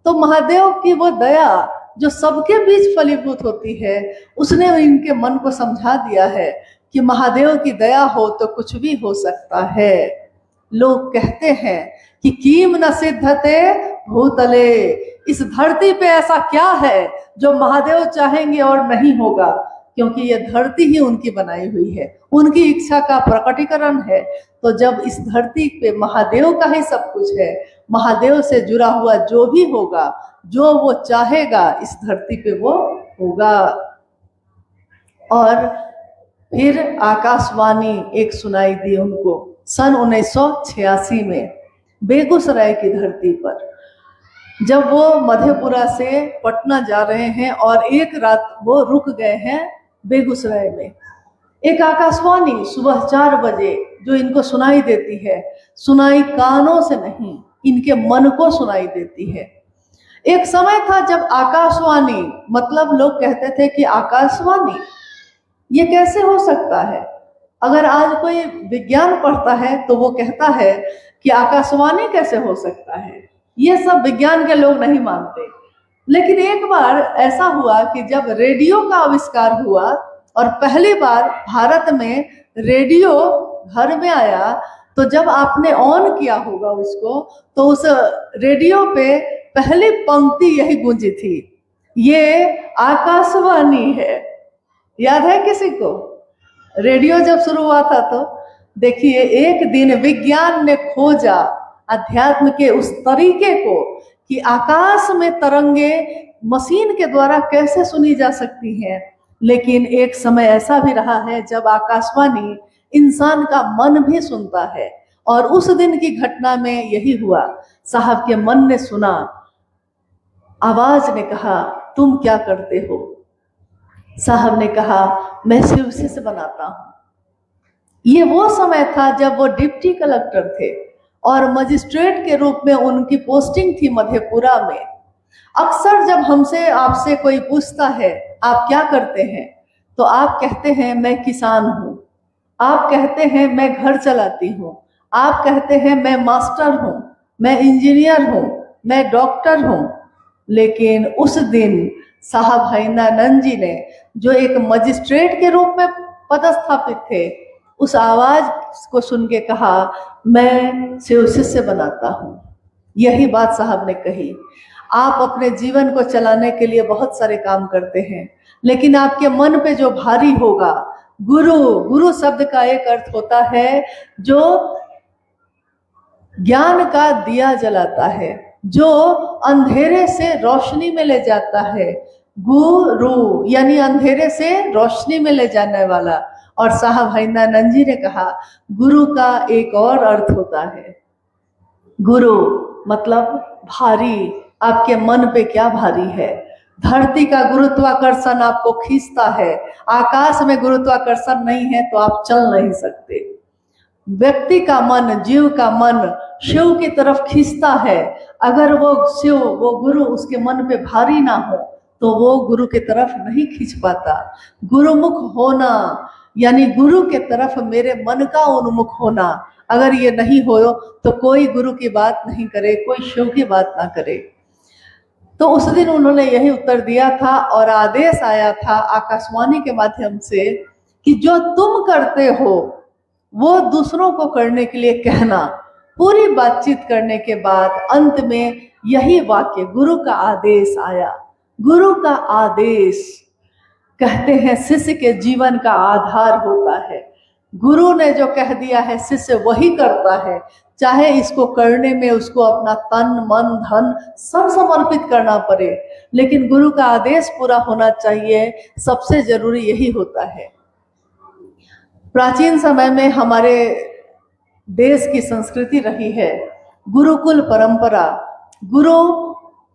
तो महादेव की वो दया जो सबके बीच फलीभूत होती है, उसने इनके मन को समझा दिया है कि महादेव की दया हो तो कुछ भी हो सकता है। लोग कहते हैं कि कीम न सिद्धते भूतले, इस धरती पे ऐसा क्या है जो महादेव चाहेंगे और नहीं होगा, क्योंकि ये धरती ही उनकी बनाई हुई है, उनकी इच्छा का प्रकटीकरण है। तो जब इस धरती पे महादेव का ही सब कुछ है, महादेव से जुड़ा हुआ जो भी होगा, जो वो चाहेगा, इस धरती पे वो होगा। और फिर आकाशवाणी एक सुनाई दी उनको सन 1986 में बेगूसराय की धरती पर, जब वो मधेपुरा से पटना जा रहे हैं और एक रात वो रुक गए हैं बेगूसराय में। एक आकाशवाणी सुबह 4 बजे जो इनको सुनाई देती है, सुनाई कानों से नहीं, इनके मन को सुनाई देती है। एक समय था जब आकाशवाणी मतलब लोग कहते थे कि आकाशवाणी ये कैसे हो सकता है। अगर आज कोई विज्ञान पढ़ता है तो वो कहता है कि आकाशवाणी कैसे हो सकता है, ये सब विज्ञान के लोग नहीं मानते। लेकिन एक बार ऐसा हुआ कि जब रेडियो का आविष्कार हुआ और पहली बार भारत में रेडियो घर में आया, तो जब आपने ऑन किया होगा उसको, तो उस रेडियो पे पहली पंक्ति यही गूंजी थी, ये आकाशवाणी है। याद है किसी को? रेडियो जब शुरू हुआ था तो देखिए, एक दिन विज्ञान ने खोजा अध्यात्म के उस तरीके को कि आकाश में तरंगे मशीन के द्वारा कैसे सुनी जा सकती हैं। लेकिन एक समय ऐसा भी रहा है जब आकाशवाणी इंसान का मन भी सुनता है, और उस दिन की घटना में यही हुआ। साहब के मन ने सुना, आवाज ने कहा, तुम क्या करते हो? साहब ने कहा, मैं शिव शिष्य बनाता हूं। ये वो समय था जब वो डिप्टी कलेक्टर थे और मजिस्ट्रेट के रूप में उनकी पोस्टिंग थी मधेपुरा में। अक्सर जब हमसे आपसे कोई पूछता है आप क्या करते हैं, तो आप कहते हैं मैं किसान हूँ, आप कहते हैं मैं घर चलाती हूँ, आप कहते हैं मैं मास्टर हूँ, मैं इंजीनियर हूँ, मैं डॉक्टर हूँ। लेकिन उस दिन साहब हैदरानंद जी ने, जो एक मजिस्ट्रेट के रूप में पदस्थापित थे, उस आवाज को सुन के कहा, मैं शिव शिष्य बनाता हूँ। यही बात साहब ने कही। आप अपने जीवन को चलाने के लिए बहुत सारे काम करते हैं, लेकिन आपके मन पे जो भारी होगा, गुरु, गुरु शब्द का एक अर्थ होता है जो ज्ञान का दिया जलाता है, जो अंधेरे से रोशनी में ले जाता है। गुरु यानी अंधेरे से रोशनी में ले जाने वाला। और साहब हैदरानंद जी ने कहा, गुरु का एक और अर्थ होता है। गुरु मतलब भारी। आपके मन पे क्या भारी है? धरती का गुरुत्वाकर्षण आपको खींचता है, आकाश में गुरुत्वाकर्षण नहीं है तो आप चल नहीं सकते। व्यक्ति का मन, जीव का मन शिव की तरफ खींचता है। अगर वो शिव, वो गुरु उसके मन पे भारी ना हो तो वो गुरु की तरफ नहीं खींच पाता। गुरुमुख होना यानी गुरु के तरफ मेरे मन का उन्मुख होना, अगर ये नहीं हो तो कोई गुरु की बात नहीं करे, कोई शिव की बात ना करे। तो उस दिन उन्होंने यही उत्तर दिया था और आदेश आया था आकाशवाणी के माध्यम से कि जो तुम करते हो वो दूसरों को करने के लिए कहना। पूरी बातचीत करने के बाद अंत में यही वाक्य, गुरु का आदेश आया। गुरु का आदेश, कहते हैं शिष्य के जीवन का आधार होता है। गुरु ने जो कह दिया है शिष्य वही करता है, चाहे इसको करने में उसको अपना तन मन धन सब समर्पित करना पड़े, लेकिन गुरु का आदेश पूरा होना चाहिए। सबसे जरूरी यही होता है। प्राचीन समय में हमारे देश की संस्कृति रही है गुरुकुल परंपरा।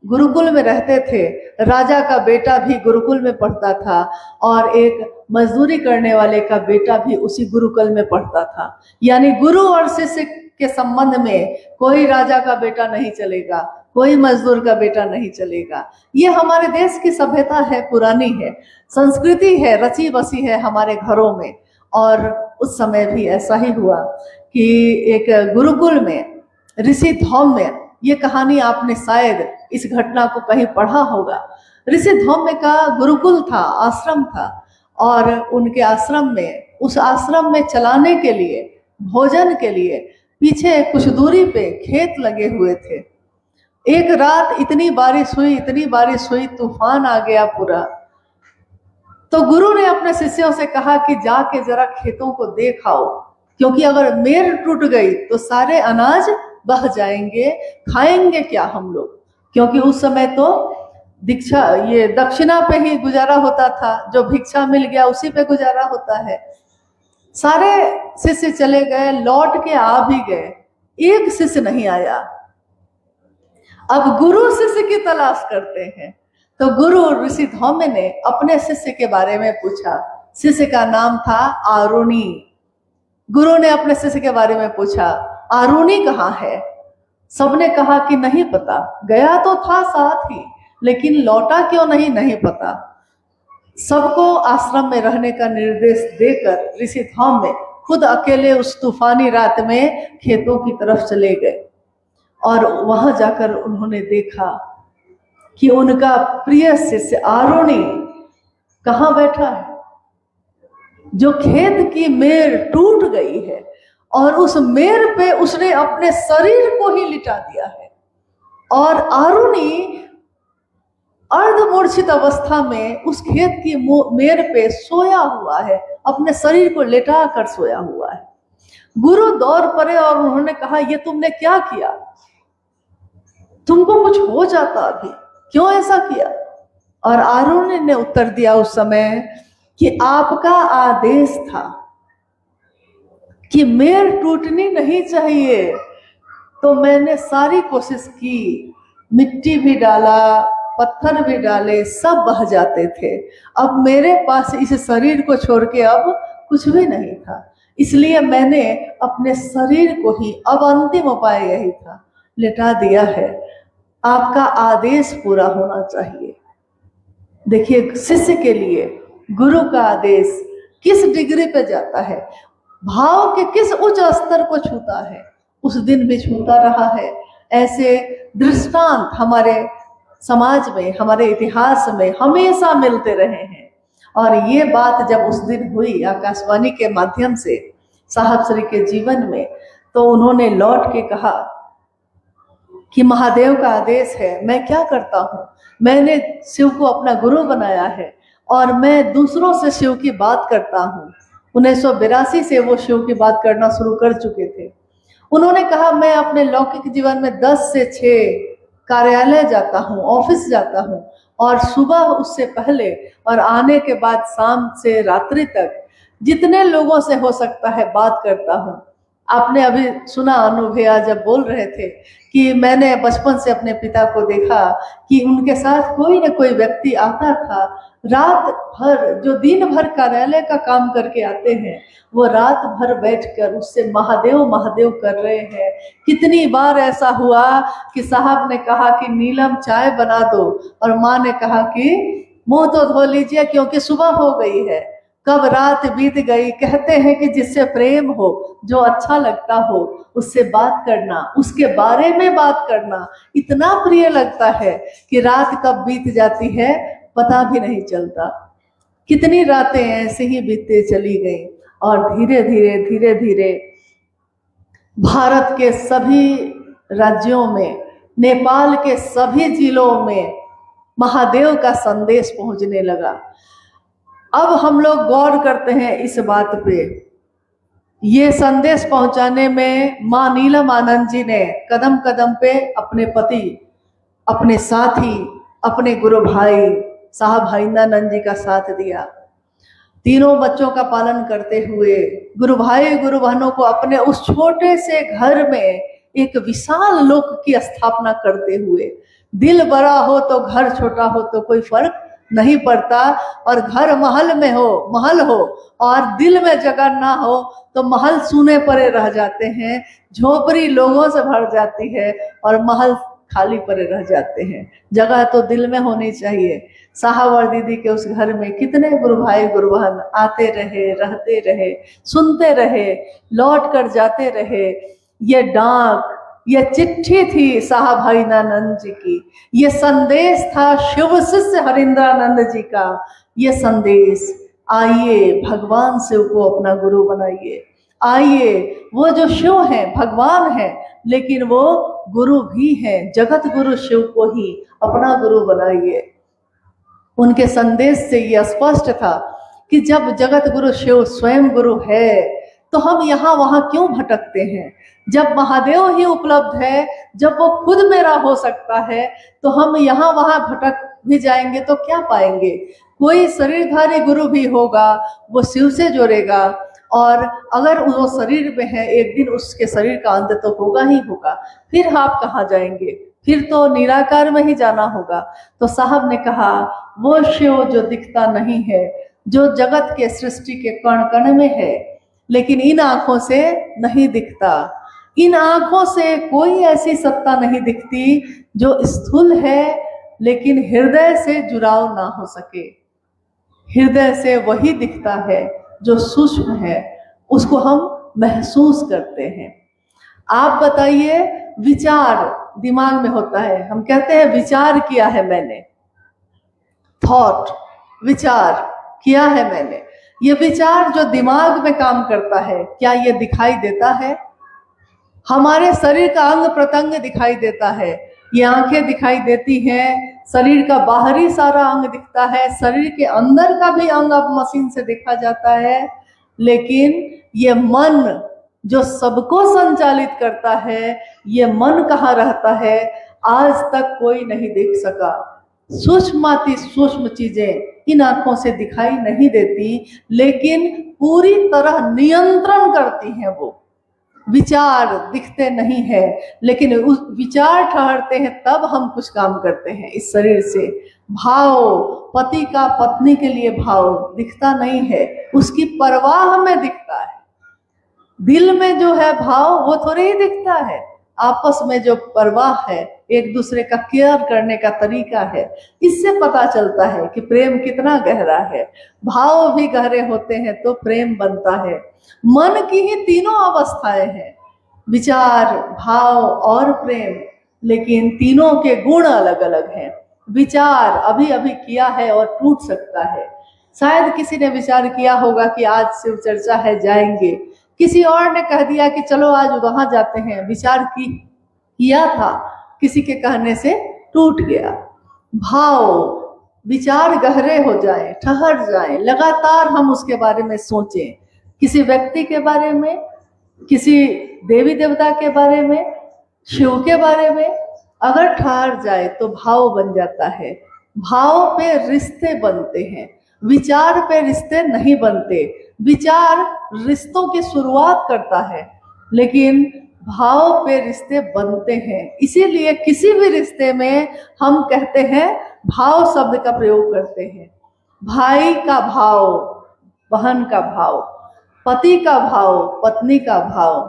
गुरुकुल में रहते थे। राजा का बेटा भी गुरुकुल में पढ़ता था और एक मजदूरी करने वाले का बेटा भी उसी गुरुकुल में पढ़ता था। यानी गुरु और शिष्य के संबंध में कोई राजा का बेटा नहीं चलेगा, कोई मजदूर का बेटा नहीं चलेगा। ये हमारे देश की सभ्यता है, पुरानी है, संस्कृति है, रची बसी है हमारे घरों में। और उस समय भी ऐसा ही हुआ कि एक गुरुकुल में ऋषि धौम्य, ये कहानी आपने शायद इस घटना को कहीं पढ़ा होगा। ऋषि धौम्य का गुरुकुल था, आश्रम था, और उनके आश्रम में, उस आश्रम में चलाने के लिए, भोजन के लिए पीछे कुछ दूरी पे खेत लगे हुए थे। एक रात इतनी बारिश हुई, तूफान आ गया पूरा। तो गुरु ने अपने शिष्यों से कहा कि जाके जरा खेतों को देख आओ, क्योंकि अगर मेड़ टूट गई तो सारे अनाज बह जाएंगे, खाएंगे क्या हम लोग? क्योंकि उस समय तो दक्षिणा पे ही गुजारा होता था, जो भिक्षा मिल गया उसी पे गुजारा होता है। सारे शिष्य चले गए, लौट के आ भी गए, एक शिष्य नहीं आया। अब गुरु शिष्य की तलाश करते हैं। तो गुरु ऋषि धौम्य ने अपने शिष्य के बारे में पूछा। शिष्य का नाम था आरुणि। गुरु ने अपने शिष्य के बारे में पूछा, आरुणि कहाँ है? सबने कहा कि नहीं पता, गया तो था साथ ही, लेकिन लौटा क्यों नहीं पता। सबको आश्रम में रहने का निर्देश देकर ऋषि धौम्य खुद अकेले उस तूफानी रात में खेतों की तरफ चले गए। और वहां जाकर उन्होंने देखा कि उनका प्रिय शिष्य आरुणि कहाँ बैठा है, जो खेत की मेड़ टूट गई है और उस मेड़ पे उसने अपने शरीर को ही लिटा दिया है। और आरुणि अर्धमूर्छित अवस्था में उस खेत की मेड़ पे सोया हुआ है, अपने शरीर को लेटा कर सोया हुआ है। गुरु दौड़ पड़े और उन्होंने कहा, ये तुमने क्या किया? तुमको कुछ हो जाता अभी, क्यों ऐसा किया? और आरुणि ने उत्तर दिया उस समय कि आपका आदेश था कि मेड़ टूटनी नहीं चाहिए, तो मैंने सारी कोशिश की, मिट्टी भी डाला, पत्थर भी डाले, सब बह जाते थे। अब मेरे पास इस शरीर को छोड़ के अब कुछ भी नहीं था, इसलिए मैंने अपने शरीर को ही, अब अंतिम उपाय यही था, लिटा दिया है। आपका आदेश पूरा होना चाहिए। देखिए, शिष्य के लिए गुरु का आदेश किस डिग्री पे जाता है, भाव के किस उच्च स्तर को छूता है, उस दिन भी छूता रहा है। ऐसे दृष्टांत हमारे समाज में, हमारे इतिहास में हमेशा मिलते रहे हैं। और ये बात जब उस दिन हुई आकाशवाणी के माध्यम से साहब श्री के जीवन में, तो उन्होंने लौट के कहा कि महादेव का आदेश है, मैं क्या करता हूँ, मैंने शिव को अपना गुरु बनाया है और मैं दूसरों से शिव की बात करता हूँ। 1982 से वो शिव की बात करना शुरू कर चुके थे। उन्होंने कहा, मैं अपने लौकिक जीवन में 10 से 6 कार्यालय जाता हूँ, ऑफिस जाता हूँ, और सुबह उससे पहले और आने के बाद शाम से रात्रि तक जितने लोगों से हो सकता है बात करता हूँ। आपने अभी सुना, अनु भैया जब बोल रहे थे कि मैंने बचपन से अपने पिता को देखा कि उनके साथ कोई न कोई व्यक्ति आता था, रात भर, जो दिन भर कार्यालय का काम करके आते हैं, वो रात भर बैठकर उससे महादेव महादेव कर रहे हैं। कितनी बार ऐसा हुआ कि साहब ने कहा कि नीलम चाय बना दो, और माँ ने कहा कि मुंह तो धो लीजिए क्योंकि सुबह हो गई है। कब रात बीत गई। कहते हैं कि जिससे प्रेम हो, जो अच्छा लगता हो, उससे बात करना, उसके बारे में बात करना इतना प्रिय लगता है कि रात कब बीत जाती है पता भी नहीं चलता। कितनी रातें ऐसे ही बीतते चली गई, और धीरे धीरे धीरे धीरे भारत के सभी राज्यों में, नेपाल के सभी जिलों में महादेव का संदेश पहुंचने लगा। अब हम लोग गौर करते हैं इस बात पे, ये संदेश पहुंचाने में मां नीलम आनंद जी ने कदम कदम पे अपने पति, अपने साथी, अपने गुरु भाई साहब भाईंदानंद जी का साथ दिया। तीनों बच्चों का पालन करते हुए गुरु भाई गुरु बहनों को अपने उस छोटे से घर में एक विशाल लोक की स्थापना करते हुए, दिल बड़ा हो तो घर छोटा हो तो कोई फर्क नहीं पड़ता, और घर महल में हो, महल हो, और दिल में जगह ना हो तो महल सूने पड़े रह जाते हैं, झोपड़ी लोगों से भर जाती है और महल खाली पड़े रह जाते हैं। जगह तो दिल में होनी चाहिए। साहब और दीदी के उस घर में कितने गुरु भाई गुरु बहन आते रहे, रहते रहे, सुनते रहे, लौट कर जाते रहे। ये डाक, ये चिट्ठी थी साहब भाईंदानंद जी की, ये संदेश था शिव शिष्य हरिंद्रानंद जी का। ये संदेश, आइए भगवान शिव को अपना गुरु बनाइए। आइए, वो जो शिव है, भगवान है, लेकिन वो गुरु भी हैं, जगत गुरु शिव को ही अपना गुरु बनाइए। उनके संदेश से यह स्पष्ट था कि जब जगत गुरु शिव स्वयं गुरु है तो हम यहाँ वहाँ क्यों भटकते हैं। जब महादेव ही उपलब्ध है, जब वो खुद मेरा हो सकता है, तो हम यहाँ वहाँ भटक भी जाएंगे तो क्या पाएंगे। कोई शरीरधारी गुरु भी होगा, वो शिव से जोड़ेगा, और अगर वो शरीर में है, एक दिन उसके शरीर का अंत तो होगा ही होगा। फिर आप कहाँ जाएंगे, फिर तो निराकार में ही जाना होगा। तो साहब ने कहा, वो शिव जो दिखता नहीं है, जो जगत के सृष्टि के कण कण में है, लेकिन इन आंखों से नहीं दिखता, इन आंखों से कोई ऐसी सत्ता नहीं दिखती जो स्थूल है लेकिन हृदय से जुड़ाव ना हो सके। हृदय से वही दिखता है जो सूक्ष्म है, उसको हम महसूस करते हैं। आप बताइए, विचार दिमाग में होता है, हम कहते हैं विचार किया है मैंने, थॉट, विचार किया है मैंने। ये विचार जो दिमाग में काम करता है, क्या ये दिखाई देता है? हमारे शरीर का अंग प्रत्यंग दिखाई देता है, ये आंखें दिखाई देती हैं, शरीर का बाहरी सारा अंग दिखता है, शरीर के अंदर का भी अंग अब मशीन से देखा जाता है, लेकिन ये मन जो सबको संचालित करता है, ये मन कहाँ रहता है, आज तक कोई नहीं देख सका। सूक्ष्माति सूक्ष्म चीजें इन आंखों से दिखाई नहीं देती, लेकिन पूरी तरह नियंत्रण करती हैं वो। विचार दिखते नहीं है, लेकिन उस विचार ठहरते हैं तब हम कुछ काम करते हैं इस शरीर से। भाव, पति का पत्नी के लिए भाव दिखता नहीं है, उसकी परवाह हमें दिखता है। दिल में जो है भाव वो थोड़े ही दिखता है, आपस में जो परवाह है, एक दूसरे का केयर करने का तरीका है, इससे पता चलता है कि प्रेम कितना गहरा है। भाव भी गहरे होते हैं तो प्रेम बनता है। मन की ही तीनों अवस्थाएं हैं, विचार, भाव और प्रेम, लेकिन तीनों के गुण अलग अलग हैं। विचार अभी अभी किया है और टूट सकता है। शायद किसी ने विचार किया होगा कि आज शिव चर्चा है, जाएंगे, किसी और ने कह दिया कि चलो आज वहां जाते हैं, विचार किया था, किसी के कहने से टूट गया। भाव, विचार गहरे हो जाए, ठहर जाए, लगातार हम उसके बारे में सोचें, किसी व्यक्ति के बारे में, किसी देवी देवता के बारे में, शिव के बारे में अगर ठहर जाए तो भाव बन जाता है। भाव पे रिश्ते बनते हैं, विचार पे रिश्ते नहीं बनते। विचार रिश्तों की शुरुआत करता है, लेकिन भाव पे रिश्ते बनते हैं। इसीलिए किसी भी रिश्ते में हम कहते हैं, भाव शब्द का प्रयोग करते हैं। भाई का भाव, बहन का भाव, पति का भाव, पत्नी का भाव,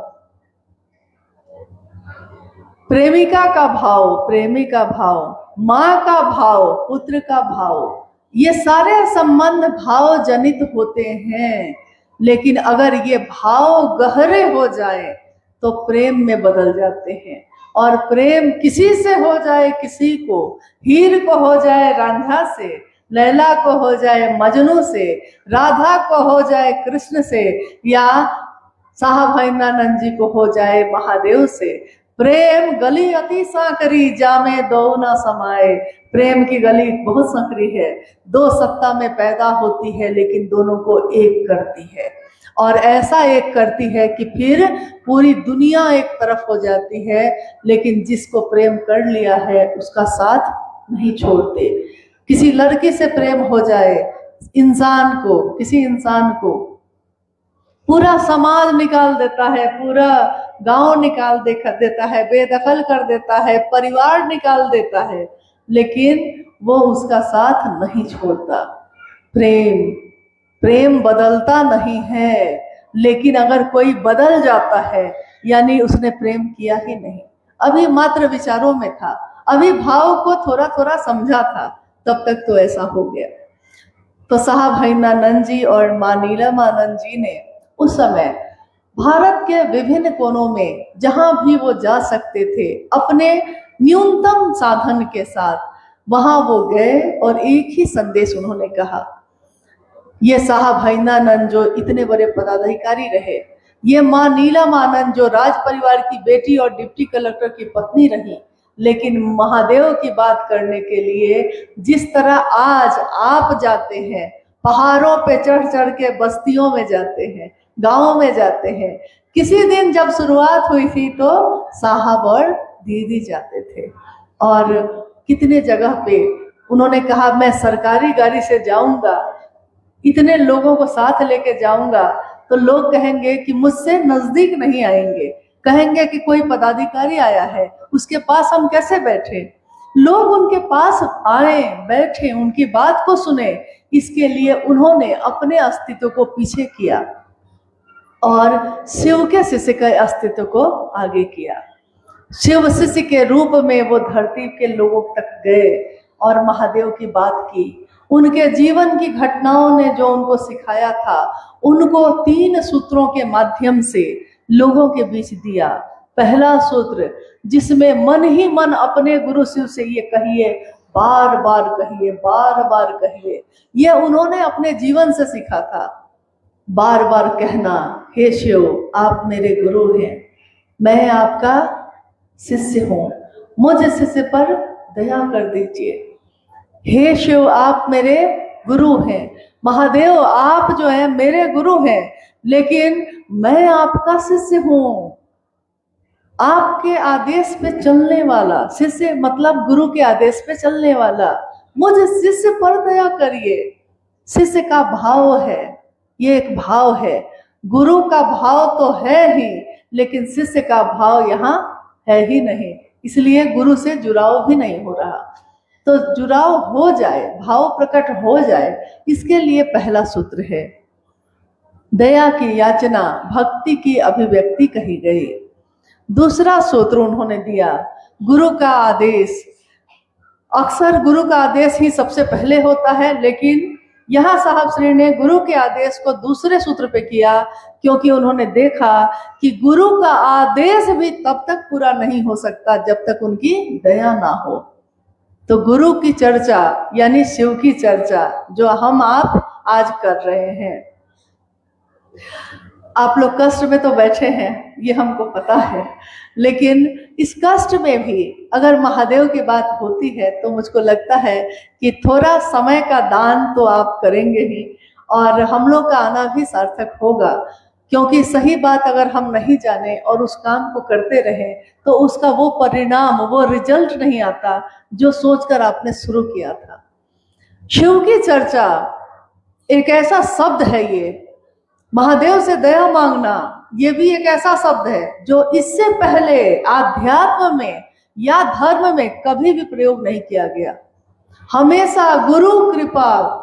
प्रेमिका का भाव, प्रेमी का भाव, माँ का भाव, पुत्र का भाव, ये सारे संबंध भाव जनित होते हैं। लेकिन अगर ये भाव गहरे हो जाए तो प्रेम में बदल जाते हैं। और प्रेम किसी से हो जाए, किसी को, हीर को हो जाए रांझा से, लैला को हो जाए मजनू से, राधा को हो जाए कृष्ण से, या साहब भैनानंद जी को हो जाए महादेव से। प्रेम गली अति सांकरी, जामे दो न समाए। प्रेम की गली बहुत संकरी है, दो सत्ता में पैदा होती है, लेकिन दोनों को एक करती है। और ऐसा एक करती है कि फिर पूरी दुनिया एक तरफ हो जाती है, लेकिन जिसको प्रेम कर लिया है उसका साथ नहीं छोड़ते। किसी लड़की से प्रेम हो जाए, इंसान को, किसी इंसान को, पूरा समाज निकाल देता है, पूरा गांव निकाल देता है, बेदखल कर देता है, परिवार निकाल देता है, लेकिन वो उसका साथ नहीं छोड़ता। प्रेम बदलता नहीं है, लेकिन अगर कोई बदल जाता है यानी उसने प्रेम किया ही नहीं, अभी मात्र विचारों में था, अभी भाव को थोड़ा थोड़ा समझा था, तब तक तो ऐसा हो गया। तो साहब भैनानंद जी और माँ नीलमानंद जी ने उस समय भारत के विभिन्न कोनों में जहां भी वो जा सकते थे, अपने न्यूनतम साधन के साथ वहां वो गए और एक ही संदेश उन्होंने कहा। ये साहब भैनानंद जो इतने बड़े पदाधिकारी रहे, ये माँ नीलमानंद जो राज परिवार की बेटी और डिप्टी कलेक्टर की पत्नी रही, लेकिन महादेव की बात करने के लिए जिस तरह आज आप जाते हैं, पहाड़ों पे चढ़ चढ़ के बस्तियों में जाते हैं, गांव में जाते हैं, किसी दिन जब शुरुआत हुई थी तो साहब और दीदी जाते थे। और कितने जगह पे उन्होंने कहा, मैं सरकारी गाड़ी से जाऊंगा, इतने लोगों को साथ लेके जाऊंगा, तो लोग कहेंगे कि मुझसे नजदीक नहीं आएंगे, कहेंगे कि कोई पदाधिकारी आया है, उसके पास हम कैसे बैठे। लोग उनके पास आए, बैठे, उनकी बात को सुने, इसके लिए उन्होंने अपने अस्तित्व को पीछे किया और शिव के शिष्य के अस्तित्व को आगे किया। शिव शिष्य के रूप में वो धरती के लोगों तक गए और महादेव की बात की। उनके जीवन की घटनाओं ने जो उनको सिखाया था, उनको 3 सूत्रों के माध्यम से लोगों के बीच दिया। पहला सूत्र, जिसमें मन ही मन अपने गुरु शिव से ये कहिए, बार बार कहिए, बार बार कहिए, ये उन्होंने अपने जीवन से सीखा था। बार बार कहना, हे शिव आप मेरे गुरु हैं, मैं आपका शिष्य हूँ, मुझ शिष्य पर दया कर दीजिए। हे शिव आप मेरे गुरु हैं, महादेव आप जो है मेरे गुरु हैं, लेकिन मैं आपका शिष्य हूँ, आपके आदेश पे चलने वाला। शिष्य मतलब गुरु के आदेश पे चलने वाला। मुझ शिष्य पर दया करिए। शिष्य का भाव है, ये एक भाव है। गुरु का भाव तो है ही, लेकिन शिष्य का भाव यहाँ है ही नहीं, इसलिए गुरु से जुड़ाव भी नहीं हो रहा। तो जुड़ाव हो जाए, भाव प्रकट हो जाए, इसके लिए पहला सूत्र है दया की याचना, भक्ति की अभिव्यक्ति कही गई। दूसरा सूत्र उन्होंने दिया गुरु का आदेश। अक्सर गुरु का आदेश ही सबसे पहले होता है, लेकिन यहाँ साहब श्री ने गुरु के आदेश को दूसरे सूत्र पे किया, क्योंकि उन्होंने देखा कि गुरु का आदेश भी तब तक पूरा नहीं हो सकता जब तक उनकी दया ना हो। तो गुरु की चर्चा यानी शिव की चर्चा जो हम आप आज कर रहे हैं। आप लोग कष्ट में तो बैठे हैं, ये हमको पता है, लेकिन इस कष्ट में भी अगर महादेव की बात होती है तो मुझको लगता है कि थोड़ा समय का दान तो आप करेंगे ही, और हम लोग का आना भी सार्थक होगा। क्योंकि सही बात अगर हम नहीं जाने और उस काम को करते रहे तो उसका वो परिणाम, वो रिजल्ट नहीं आता जो सोचकर आपने शुरू किया था। शिव की चर्चा एक ऐसा शब्द है, ये महादेव से दया मांगना, ये भी एक ऐसा शब्द है जो इससे पहले आध्यात्म में या धर्म में कभी भी प्रयोग नहीं किया गया। हमेशा गुरु कृपा,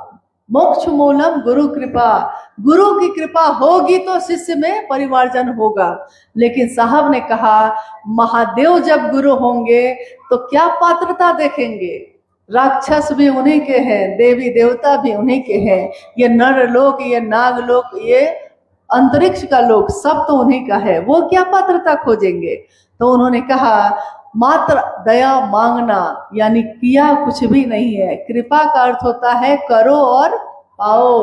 मोक्ष मूलम गुरु कृपा, गुरु की कृपा होगी तो शिष्य में परिवारजन होगा। लेकिन साहब ने कहा महादेव जब गुरु होंगे तो क्या पात्रता देखेंगे, राक्षस भी उन्हीं के हैं, देवी देवता भी उन्हीं के हैं, ये नर लोक, ये नाग लोक, ये अंतरिक्ष का लोक, सब तो उन्हीं का है, वो क्या पात्रता खोजेंगे। तो उन्होंने कहा मात्र दया मांगना, यानी किया कुछ भी नहीं है। कृपा का अर्थ होता है करो और पाओ,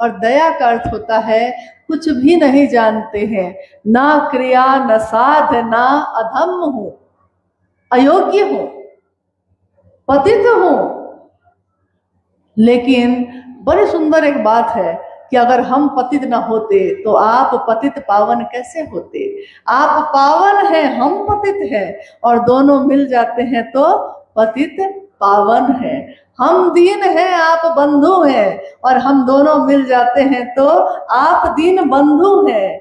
और दया का अर्थ होता है कुछ भी नहीं जानते हैं, ना क्रिया न साध, ना अधम हूं, अयोग्य हूं, पतित हूं। लेकिन बड़ी सुंदर एक बात है कि अगर हम पतित न होते तो आप पतित पावन कैसे होते। आप पावन हैं, हम पतित हैं, और दोनों मिल जाते हैं तो पतित पावन है। हम दीन हैं, आप बंधु हैं, और हम दोनों मिल जाते हैं तो आप दीन बंधु हैं।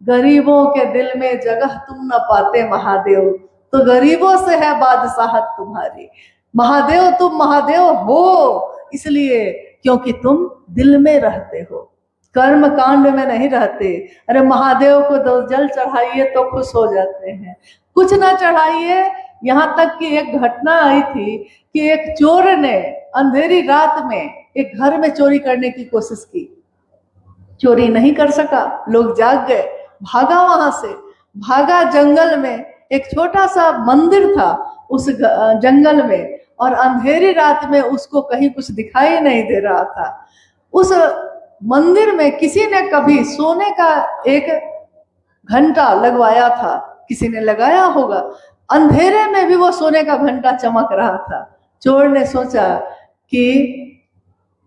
गरीबों के दिल में जगह तुम न पाते महादेव, तो गरीबों से है बादशाहत तुम्हारी। महादेव तुम महादेव हो इसलिए क्योंकि तुम दिल में रहते हो, कर्म कांड में नहीं रहते। अरे महादेव को तो जल चढ़ाइए तो खुश हो जाते हैं, कुछ ना चढ़ाइए। यहाँ तक कि एक घटना आई थी कि एक चोर ने अंधेरी रात में एक घर में चोरी करने की कोशिश की, चोरी नहीं कर सका, लोग जाग गए, भागा, वहां से भागा जंगल में। एक छोटा सा मंदिर था उस जंगल में, और अंधेरी रात में उसको कहीं कुछ दिखाई नहीं दे रहा था। उस मंदिर में किसी ने कभी सोने का एक घंटा लगवाया था, किसी ने लगाया होगा, अंधेरे में भी वो सोने का घंटा चमक रहा था। चोर ने सोचा कि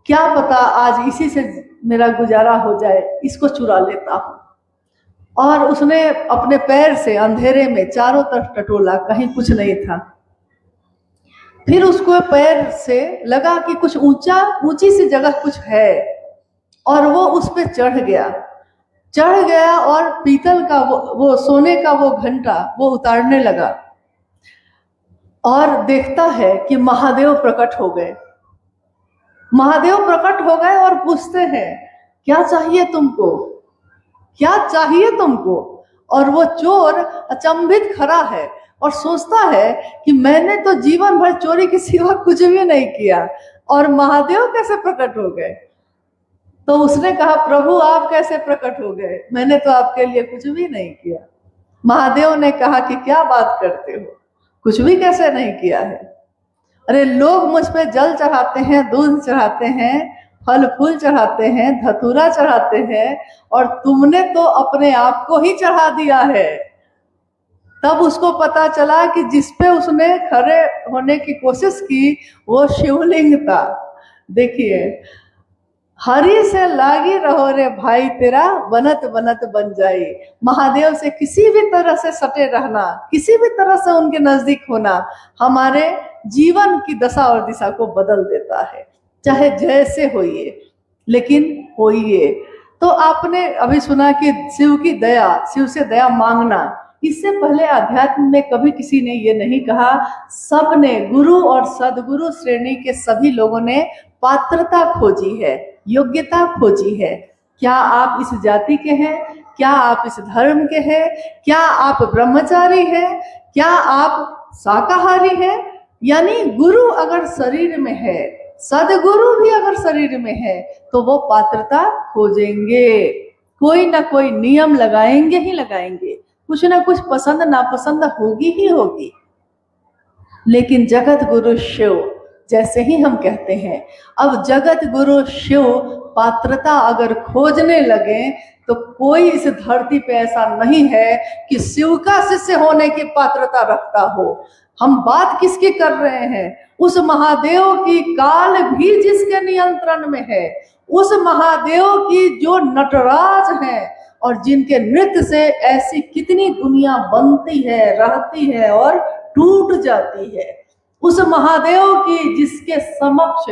क्या पता आज इसी से मेरा गुजारा हो जाए, इसको चुरा लेता हूं। और उसने अपने पैर से अंधेरे में चारों तरफ टटोला, कहीं कुछ नहीं था। फिर उसको पैर से लगा कि कुछ ऊंची सी जगह कुछ है, और वो उस पे चढ़ गया और पीतल का वो सोने का वो घंटा वो उतारने लगा, और देखता है कि महादेव प्रकट हो गए। महादेव प्रकट हो गए और पूछते हैं क्या चाहिए तुमको, क्या चाहिए तुमको। और वो चोर अचंभित खड़ा है और सोचता है कि मैंने तो जीवन भर चोरी के सिवा कुछ भी नहीं किया, और महादेव कैसे प्रकट हो गए। तो उसने कहा प्रभु आप कैसे प्रकट हो गए, मैंने तो आपके लिए कुछ भी नहीं किया। महादेव ने कहा कि क्या बात करते हो, कुछ भी कैसे नहीं किया है। अरे लोग मुझ पे जल चढ़ाते हैं, दूध चढ़ाते हैं, फल फूल चढ़ाते हैं, धतूरा चढ़ाते हैं, और तुमने तो अपने आप को ही चढ़ा दिया है। तब उसको पता चला कि जिसपे उसने खड़े होने की कोशिश की वो शिवलिंग था। देखिए, हरि से लागी रहो रे भाई, तेरा बनत बनत बन जाए। महादेव से किसी भी तरह से सटे रहना, किसी भी तरह से उनके नजदीक होना हमारे जीवन की दशा और दिशा को बदल देता है। चाहे जैसे होइए, लेकिन होइए। तो आपने अभी सुना कि शिव की दया, शिव से दया मांगना, इससे पहले अध्यात्म में कभी किसी ने ये नहीं कहा। सब ने, गुरु और सदगुरु श्रेणी के सभी लोगों ने पात्रता खोजी है, योग्यता खोजी है। क्या आप इस जाति के हैं? क्या आप इस धर्म के हैं? क्या आप ब्रह्मचारी हैं? क्या आप शाकाहारी हैं? यानी गुरु अगर शरीर में है, सदगुरु भी अगर शरीर में है, तो वो पात्रता खोजेंगे, कोई ना कोई नियम लगाएंगे ही लगाएंगे, कुछ ना कुछ पसंद नापसंद होगी ही होगी। लेकिन जगत गुरु शिव, जैसे ही हम कहते हैं, अब जगत गुरु शिव पात्रता अगर खोजने लगे, तो कोई इस धरती पे ऐसा नहीं है कि शिव का शिष्य होने की पात्रता रखता हो। हम बात किसकी कर रहे हैं? उस महादेव की, काल भी जिसके नियंत्रण में है, उस महादेव की जो नटराज हैं और जिनके नृत्य से ऐसी कितनी दुनिया बनती है, रहती है और टूट जाती है। उस महादेव की जिसके समक्ष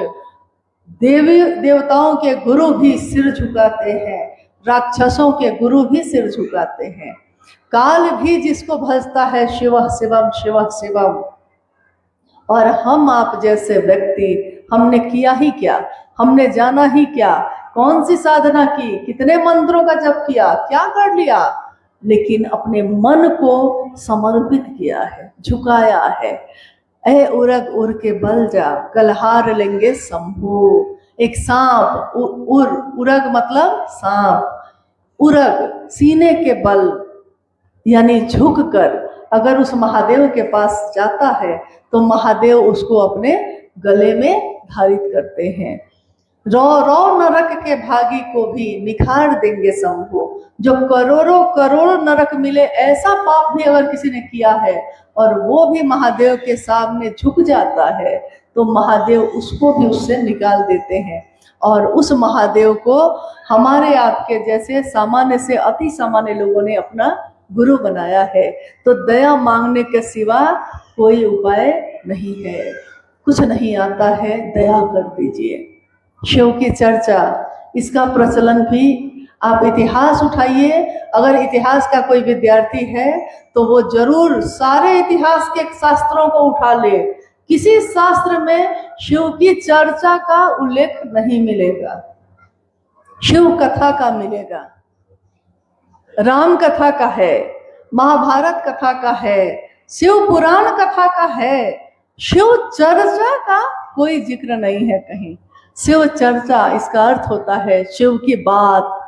देवी देवताओं के गुरु भी सिर झुकाते हैं, राक्षसों के गुरु भी सिर झुकाते हैं। काल भी जिसको भजता है शिव शिवम शिव शिवम। और हम आप जैसे व्यक्ति, हमने किया ही क्या? हमने जाना ही क्या? कौन सी साधना की? कितने मंत्रों का जप किया? क्या कर लिया? लेकिन अपने मन को समर्पित किया है, झुकाया है। ए उरग उर के बल जा, कलहार लेंगे शंभू। एक सांप, उरग मतलब सांप, उरग सीने के बल, यानी झुक कर अगर उस महादेव के पास जाता है, तो महादेव उसको अपने गले में धारित करते हैं। रौ रौ नरक के भागी को भी निखार देंगे शंभू। जो करोड़ों करोड़ नरक मिले, ऐसा पाप भी अगर किसी ने किया है और वो भी महादेव के सामने झुक जाता है, तो महादेव उसको भी उससे निकाल देते हैं। और उस महादेव को हमारे आपके जैसे सामान्य से अति सामान्य लोगों ने अपना गुरु बनाया है। तो दया मांगने के सिवा कोई उपाय नहीं है। कुछ नहीं आता है, दया कर दीजिए। शिव की चर्चा, इसका प्रचलन भी आप इतिहास उठाइए। अगर इतिहास का कोई विद्यार्थी है तो वो जरूर सारे इतिहास के शास्त्रों को उठा ले। किसी शास्त्र में शिव की चर्चा का उल्लेख नहीं मिलेगा। शिव कथा का मिलेगा, राम कथा का है, महाभारत कथा का है, शिव पुराण कथा का है। शिव चर्चा का कोई जिक्र नहीं है कहीं। शिव चर्चा, इसका अर्थ होता है शिव की बात।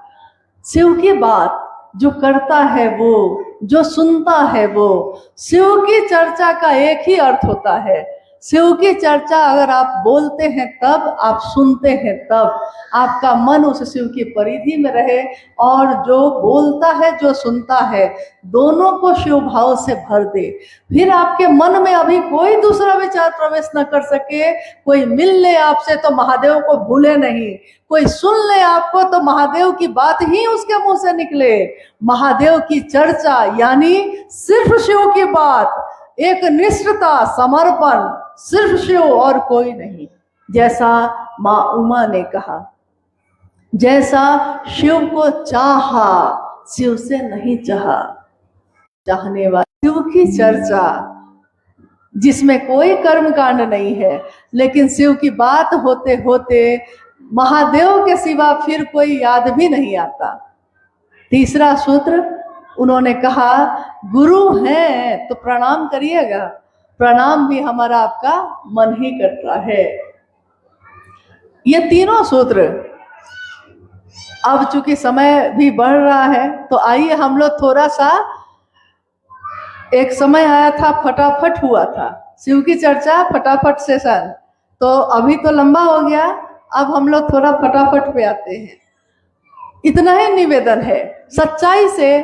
शिव की बात जो करता है वो, जो सुनता है वो। शिव की चर्चा का एक ही अर्थ होता है, शिव की चर्चा अगर आप बोलते हैं तब, आप सुनते हैं तब, आपका मन उस शिव की परिधि में रहे और जो बोलता है, जो सुनता है, दोनों को शिव भाव से भर दे। फिर आपके मन में अभी कोई दूसरा विचार प्रवेश न कर सके। कोई मिल ले आपसे तो महादेव को भूले नहीं, कोई सुन ले आपको तो महादेव की बात ही उसके मुंह से निकले। महादेव की चर्चा यानी सिर्फ शिव की बात, एक निष्ठता, समर्पण, सिर्फ शिव और कोई नहीं। जैसा माँ उमा ने कहा, जैसा शिव को चाहा, शिव से नहीं चाहा। चाहने वाले शिव की चर्चा जिसमें कोई कर्म कांड नहीं है, लेकिन शिव की बात होते होते महादेव के सिवा फिर कोई याद भी नहीं आता। तीसरा सूत्र उन्होंने कहा, गुरु हैं तो प्रणाम करिएगा। प्रणाम भी हमारा आपका मन ही करता है। ये तीनों सूत्र, अब चूंकि समय भी बढ़ रहा है तो आइए हम लोग थोड़ा सा, एक समय आया था फटाफट हुआ था शिव की चर्चा, फटाफट सेशन, तो अभी तो लंबा हो गया, अब हम लोग थोड़ा फटाफट पे आते हैं। इतना ही निवेदन है, सच्चाई से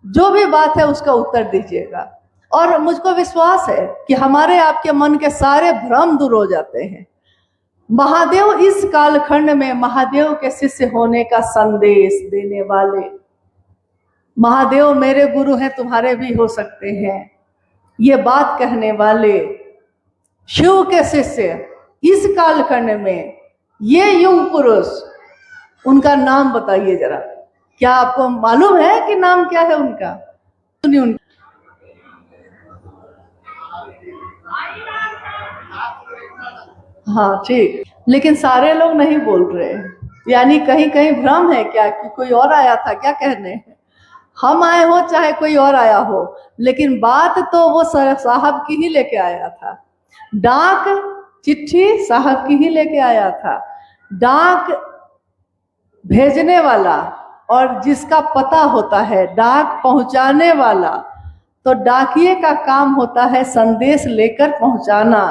जो भी बात है उसका उत्तर दीजिएगा। और मुझको विश्वास है कि हमारे आपके मन के सारे भ्रम दूर हो जाते हैं। महादेव इस कालखंड में महादेव के शिष्य होने का संदेश देने वाले, महादेव मेरे गुरु हैं, तुम्हारे भी हो सकते हैं, ये बात कहने वाले शिव के शिष्य इस कालखंड में ये युग पुरुष, उनका नाम बताइए जरा। क्या आपको मालूम है कि नाम क्या है उनका? सुनिए उनका। हाँ ठीक, लेकिन सारे लोग नहीं बोल रहे, यानी कहीं कहीं भ्रम है क्या कि कोई और आया था क्या कहने? हम आए हो चाहे कोई और आया हो, लेकिन बात तो वो साहब की ही लेके आया था। डाक चिट्ठी साहब की ही लेके आया था। डाक भेजने वाला और जिसका पता होता है डाक पहुंचाने वाला, तो डाकिए का काम होता है संदेश लेकर पहुंचाना,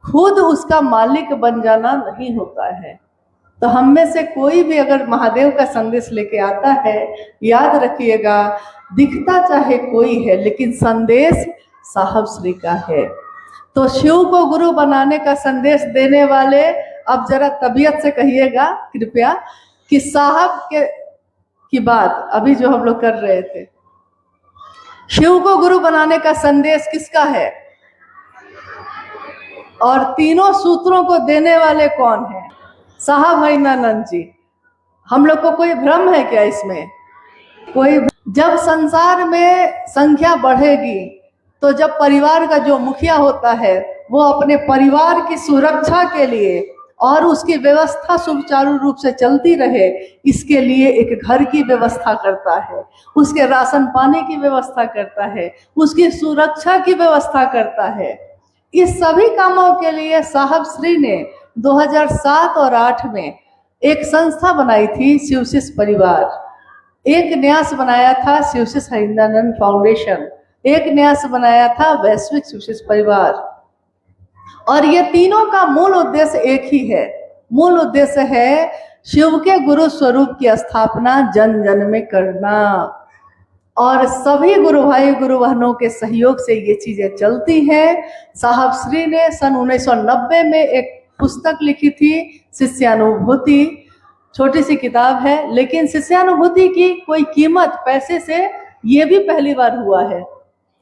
खुद उसका मालिक बन जाना नहीं होता है। तो हम में से कोई भी अगर महादेव का संदेश लेके आता है, याद रखिएगा, दिखता चाहे कोई है लेकिन संदेश साहब श्री का है। तो शिव को गुरु बनाने का संदेश देने वाले, अब जरा तबीयत से कहिएगा कृपया कि साहब के की बात अभी जो हम लोग कर रहे थे, शिव को गुरु बनाने का संदेश किसका है और तीनों सूत्रों को देने वाले कौन है? साहब हरिनानंद जी। हम लोग को कोई भ्रम है क्या इसमें? कोई जब संसार में संख्या बढ़ेगी तो जब परिवार का जो मुखिया होता है वो अपने परिवार की सुरक्षा के लिए और उसकी व्यवस्था सुचारू रूप से चलती रहे, इसके लिए एक घर की व्यवस्था करता है, उसके राशन पानी की व्यवस्था करता है, उसकी सुरक्षा की व्यवस्था करता है। इस सभी कामों के लिए साहब श्री ने 2007 और 8 में एक संस्था बनाई थी, शिवशिष्य परिवार। एक न्यास बनाया था शिवशिष्य हरिनानंद फाउंडेशन, एक न्यास बनाया था वैश्विक शिवशिष्य परिवार। और ये तीनों का मूल उद्देश्य एक ही है। मूल उद्देश्य है शिव के गुरु स्वरूप की स्थापना जन जन में करना। और सभी गुरु भाई गुरु बहनों के सहयोग से ये चीजें चलती हैं। साहब श्री ने सन 1990 में एक पुस्तक लिखी थी, शिष्यानुभूति। छोटी सी किताब है, लेकिन शिष्यानुभूति की कोई कीमत पैसे से ये भी पहली बार हुआ है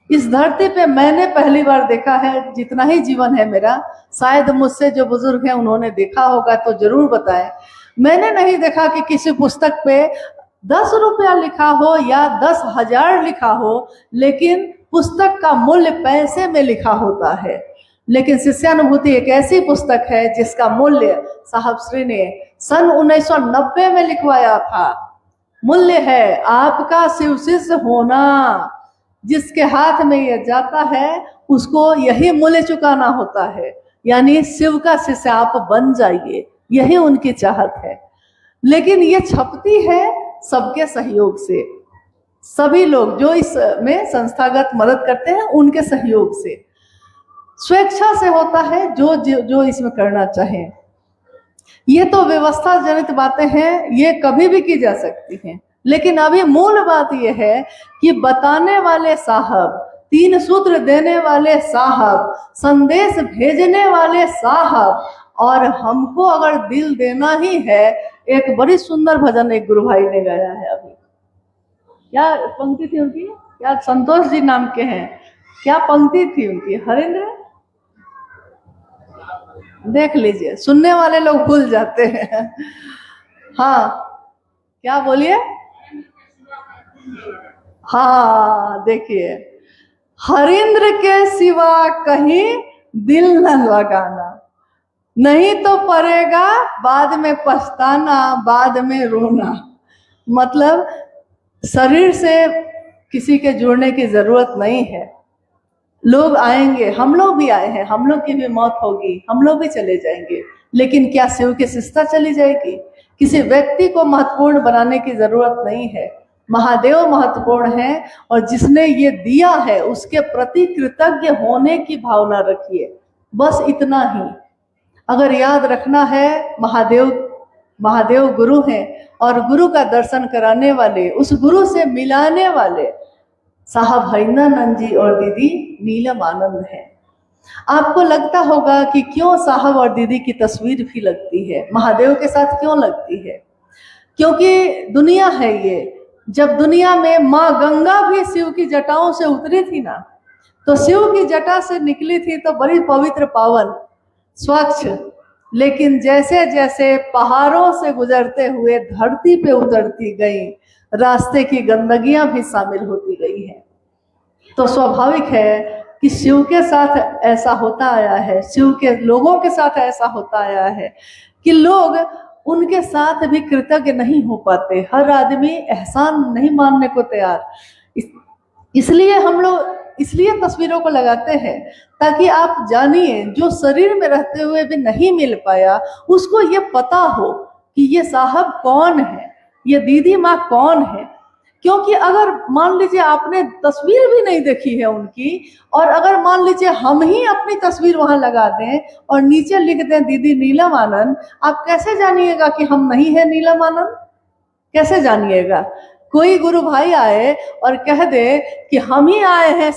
इस धरती पे। मैंने पहली बार देखा है, जितना ही जीवन है मेरा, शायद मुझसे जो बुजुर्ग हैं उन्होंने देखा होगा तो जरूर बताएं। मैंने नहीं देखा कि किसी पुस्तक पे 10 रुपया लिखा हो या 10,000 लिखा हो, लेकिन पुस्तक का मूल्य पैसे में लिखा होता है। लेकिन शिष्यानुभूति एक ऐसी पुस्तक है जिसका मूल्य साहब श्री ने सन 1990 में लिखवाया था। मूल्य है आपका शिव शिष्य होना। जिसके हाथ में यह जाता है उसको यही मूल्य चुकाना होता है, यानी शिव का शिष्य आप बन जाइए, यही उनकी चाहत है। लेकिन ये छपती है सबके सहयोग से, सभी लोग जो इसमें संस्थागत मदद करते हैं उनके सहयोग से, स्वेच्छा से होता है जो इसमें करना चाहे। ये तो व्यवस्था जनित बातें हैं, ये कभी भी की जा सकती हैं। लेकिन अभी मूल बात यह है कि बताने वाले साहब, 3 सूत्र देने वाले साहब, संदेश भेजने वाले साहब, और हमको अगर दिल देना ही है, एक बड़ी सुंदर भजन एक गुरु भाई ने गाया है अभी। क्या पंक्ति थी उनकी? क्या संतोष जी नाम के हैं, क्या पंक्ति थी उनकी? हरेंद्र देख लीजिए, सुनने वाले लोग भूल जाते हैं। हाँ क्या बोलिए? हाँ देखिए, हरेंद्र के सिवा कहीं दिल न लगाना, नहीं तो पड़ेगा बाद में पछताना, बाद में रोना। मतलब शरीर से किसी के जुड़ने की जरूरत नहीं है। लोग आएंगे, हम लोग भी आए हैं, हम लोग की भी मौत होगी, हम लोग भी चले जाएंगे, लेकिन क्या शिव की शिष्टता चली जाएगी? किसी व्यक्ति को महत्वपूर्ण बनाने की जरूरत नहीं है। महादेव महत्वपूर्ण है, और जिसने ये दिया है उसके प्रति कृतज्ञ होने की भावना रखिए, बस इतना ही। अगर याद रखना है, महादेव गुरु हैं, और गुरु का दर्शन कराने वाले, उस गुरु से मिलाने वाले साहब हरिनानंद जी और दीदी नीलम आनंद हैं। आपको लगता होगा कि क्यों साहब और दीदी की तस्वीर भी लगती है, महादेव के साथ क्यों लगती है? क्योंकि दुनिया है ये। जब दुनिया में माँ गंगा भी शिव की जटाओं से उतरी थी ना, तो शिव की जटा से निकली थी तो बड़ी पवित्र, पावन, स्वच्छ, लेकिन जैसे जैसे पहाड़ों से गुजरते हुए धरती पे उतरती गई, रास्ते की गंदगियां भी शामिल होती गई हैं। तो स्वाभाविक है कि शिव के साथ ऐसा होता आया है, शिव के लोगों के साथ ऐसा होता आया है कि लोग उनके साथ भी कृतज्ञ नहीं हो पाते। हर आदमी एहसान नहीं मानने को तैयार। इसलिए हम लोग इसलिए तस्वीरों को लगाते हैं ताकि आप जानिए, जो शरीर में रहते हुए भी नहीं मिल पाया उसको ये पता हो कि ये साहब कौन है, ये दीदी माँ कौन है। क्योंकि अगर मान लीजिए आपने तस्वीर भी नहीं देखी है उनकी, और अगर मान लीजिए हम ही अपनी तस्वीर वहां लगा दें और नीचे लिख दें दीदी नीलम आनंद, आप कैसे जानिएगा कि हम नहीं है नीलम आनंद? कैसे जानिएगा? कोई गुरु भाई आए और कह दे कि हम ही आए हैं,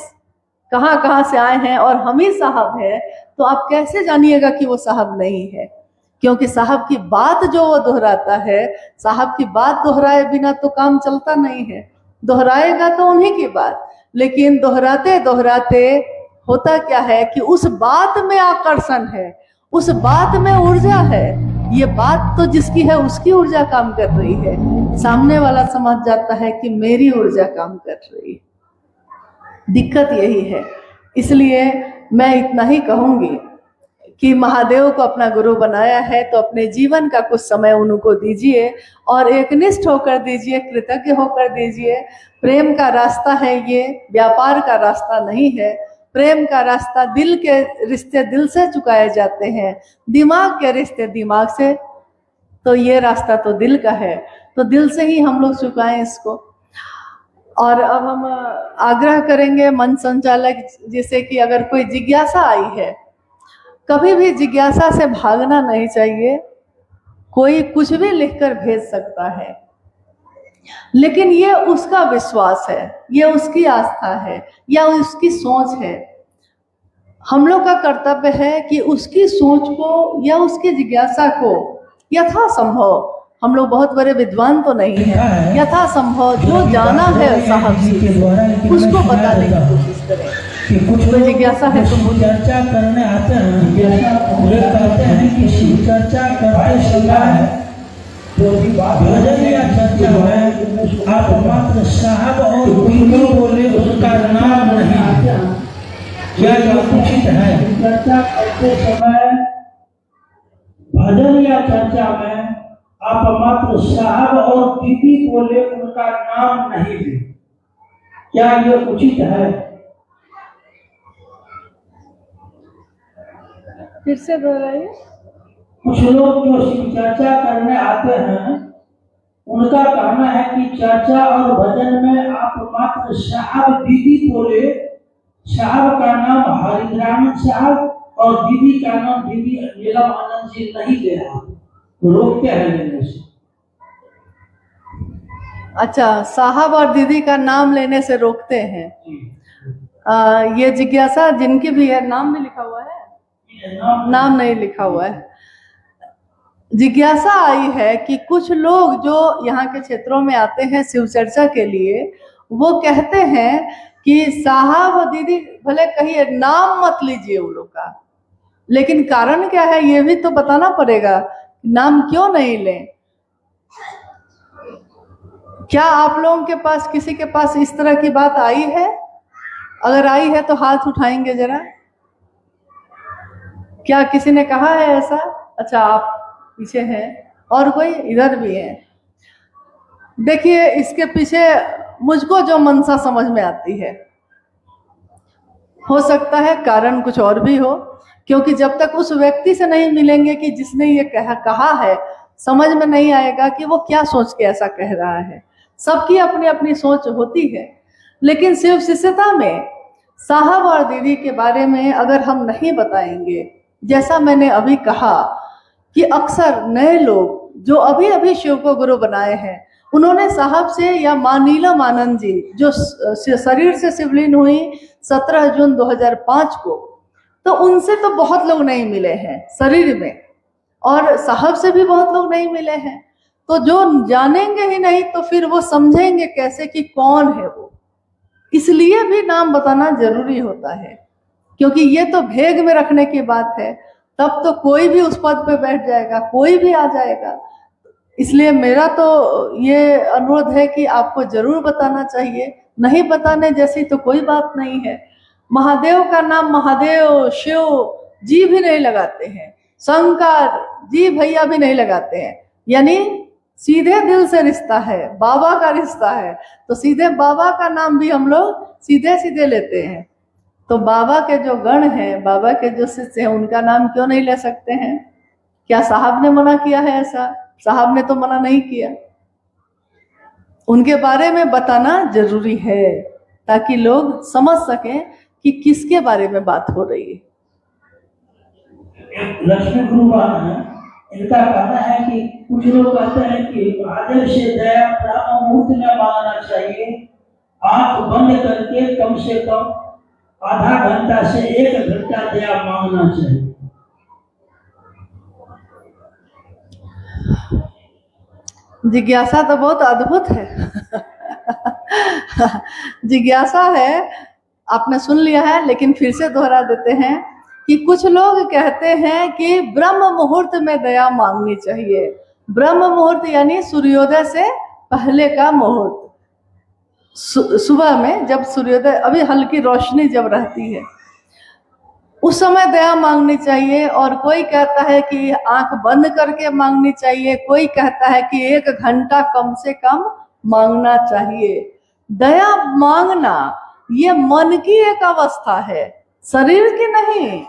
कहाँ कहाँ से आए हैं और हम ही साहब है, तो आप कैसे जानिएगा कि वो साहब नहीं है? क्योंकि साहब की बात जो वो दोहराता है, साहब की बात दोहराए बिना तो काम चलता नहीं है। दोहराएगा तो उन्हीं की बात, लेकिन दोहराते दोहराते होता क्या है कि उस बात में आकर्षण है, उस बात में ऊर्जा है। ये बात तो जिसकी है उसकी ऊर्जा काम कर रही है, सामने वाला समझ जाता है कि मेरी ऊर्जा काम कर रही है। दिक्कत यही है। इसलिए मैं इतना ही कहूंगी कि महादेव को अपना गुरु बनाया है तो अपने जीवन का कुछ समय उनको दीजिए और एकनिष्ठ होकर दीजिए, कृतज्ञ होकर दीजिए। प्रेम का रास्ता है ये, व्यापार का रास्ता नहीं है। प्रेम का रास्ता, दिल के रिश्ते दिल से चुकाए जाते हैं, दिमाग के रिश्ते दिमाग से, तो ये रास्ता तो दिल का है, तो दिल से ही हम लोग चुकाएं इसको। और अब हम आग्रह करेंगे मन संचालक जैसे कि अगर कोई जिज्ञासा आई है, कभी भी जिज्ञासा से भागना नहीं चाहिए। कोई कुछ भी लिखकर भेज सकता है, लेकिन ये उसका विश्वास है, ये उसकी आस्था है या उसकी सोच है। हम लोग का कर्तव्य है कि उसकी सोच को या उसकी जिज्ञासा को यथासंभव, हम लोग बहुत बड़े विद्वान तो नहीं हैं, यथासंभव जो जाना है साहब से उसको बताने की कोशिश करें। कि कुछ लोग जिज्ञासा है तो चर्चा करने आते हैं, वे कहते हैं कि शिव चर्चा करते समय भजन या चर्चा में आप मात्र साहब और दीदी बोले, उसका नाम नहीं। क्या यह उचित है? चर्चा करते समय भजन या चर्चा में आप मात्र साहब और दीदी बोले, उनका नाम नहीं ले, क्या यह उचित है? फिर से दोहराइए। कुछ लोग जो शिव चर्चा करने आते हैं, उनका कहना है कि चर्चा और भजन में आप मात्र साहब दीदी बोले, साहब का नाम हरिद्रामन साहब और दीदी का नाम दीदी नीलम आनंद जी नहीं ले रहा, रोकते हैं लेने से। अच्छा, साहब और दीदी का नाम लेने से रोकते हैं। ये जिज्ञासा जिनकी भी है, नाम भी लिखा हुआ है? नाम नहीं लिखा हुआ है। जिज्ञासा आई है कि कुछ लोग जो यहाँ के क्षेत्रों में आते हैं शिव चर्चा के लिए, वो कहते हैं कि साहब और दीदी भले कहिए, नाम मत लीजिए उन लोग का, लेकिन कारण क्या है ये भी तो बताना पड़ेगा। नाम क्यों नहीं लें? क्या आप लोगों के पास, किसी के पास इस तरह की बात आई है? अगर आई है तो हाथ उठाएंगे जरा। क्या किसी ने कहा है ऐसा? अच्छा, आप पीछे हैं, और कोई इधर भी है। देखिए, इसके पीछे मुझको जो मंशा समझ में आती है, हो सकता है कारण कुछ और भी हो, क्योंकि जब तक उस व्यक्ति से नहीं मिलेंगे कि जिसने ये कहा है, समझ में नहीं आएगा कि वो क्या सोच के ऐसा कह रहा है। सबकी अपनी अपनी सोच होती है। लेकिन शिव शिष्यता में साहब और दीदी के बारे में अगर हम नहीं बताएंगे, जैसा मैंने अभी कहा कि अक्सर नए लोग जो अभी अभी शिव को गुरु बनाए हैं, उन्होंने साहब से या मां नीलम आनंद जी जो शरीर से शिवलीन हुई 17 जून 2005 को, तो उनसे तो बहुत लोग नहीं मिले हैं शरीर में, और साहब से भी बहुत लोग नहीं मिले हैं। तो जो जानेंगे ही नहीं तो फिर वो समझेंगे कैसे कि कौन है वो। इसलिए भी नाम बताना जरूरी होता है, क्योंकि ये तो भेद में रखने की बात है। तब तो कोई भी उस पद पे बैठ जाएगा, कोई भी आ जाएगा। इसलिए मेरा तो ये अनुरोध है कि आपको जरूर बताना चाहिए। नहीं बताने जैसी तो कोई बात नहीं है। महादेव का नाम महादेव, शिव जी भी नहीं लगाते हैं, शंकर जी भैया भी नहीं लगाते हैं। यानी सीधे दिल से रिश्ता है, बाबा का रिश्ता है, तो सीधे बाबा का नाम भी हम लोग सीधे सीधे लेते हैं। तो बाबा के जो गण हैं, बाबा के जो शिष्य हैं, उनका नाम क्यों नहीं ले सकते हैं? क्या साहब ने मना किया है ऐसा? साहब ने तो मना नहीं किया। उनके बारे में बताना जरूरी है ताकि लोग समझ सकें कि किसके बारे में बात हो रही है। लक्ष्मी गुरुवार है, इनका कहना है कि कुछ लोग कहते हैं कि महादेव से दया ब्रह्म मुहूर्त में मांगना चाहिए, आंख बंद करके कम से कम आधा घंटा से 1 घंटा दया मांगना चाहिए। जिज्ञासा तो बहुत अद्भुत है। जिज्ञासा है, आपने सुन लिया है, लेकिन फिर से दोहरा देते हैं कि कुछ लोग कहते हैं कि ब्रह्म मुहूर्त में दया मांगनी चाहिए। ब्रह्म मुहूर्त यानी सूर्योदय से पहले का मुहूर्त, सुबह में जब सूर्योदय, अभी हल्की रोशनी जब रहती है, उस समय दया मांगनी चाहिए। और कोई कहता है कि आंख बंद करके मांगनी चाहिए, कोई कहता है कि 1 घंटा कम से कम मांगना चाहिए। दया मांगना ये मन की एक अवस्था है, शरीर की नहीं,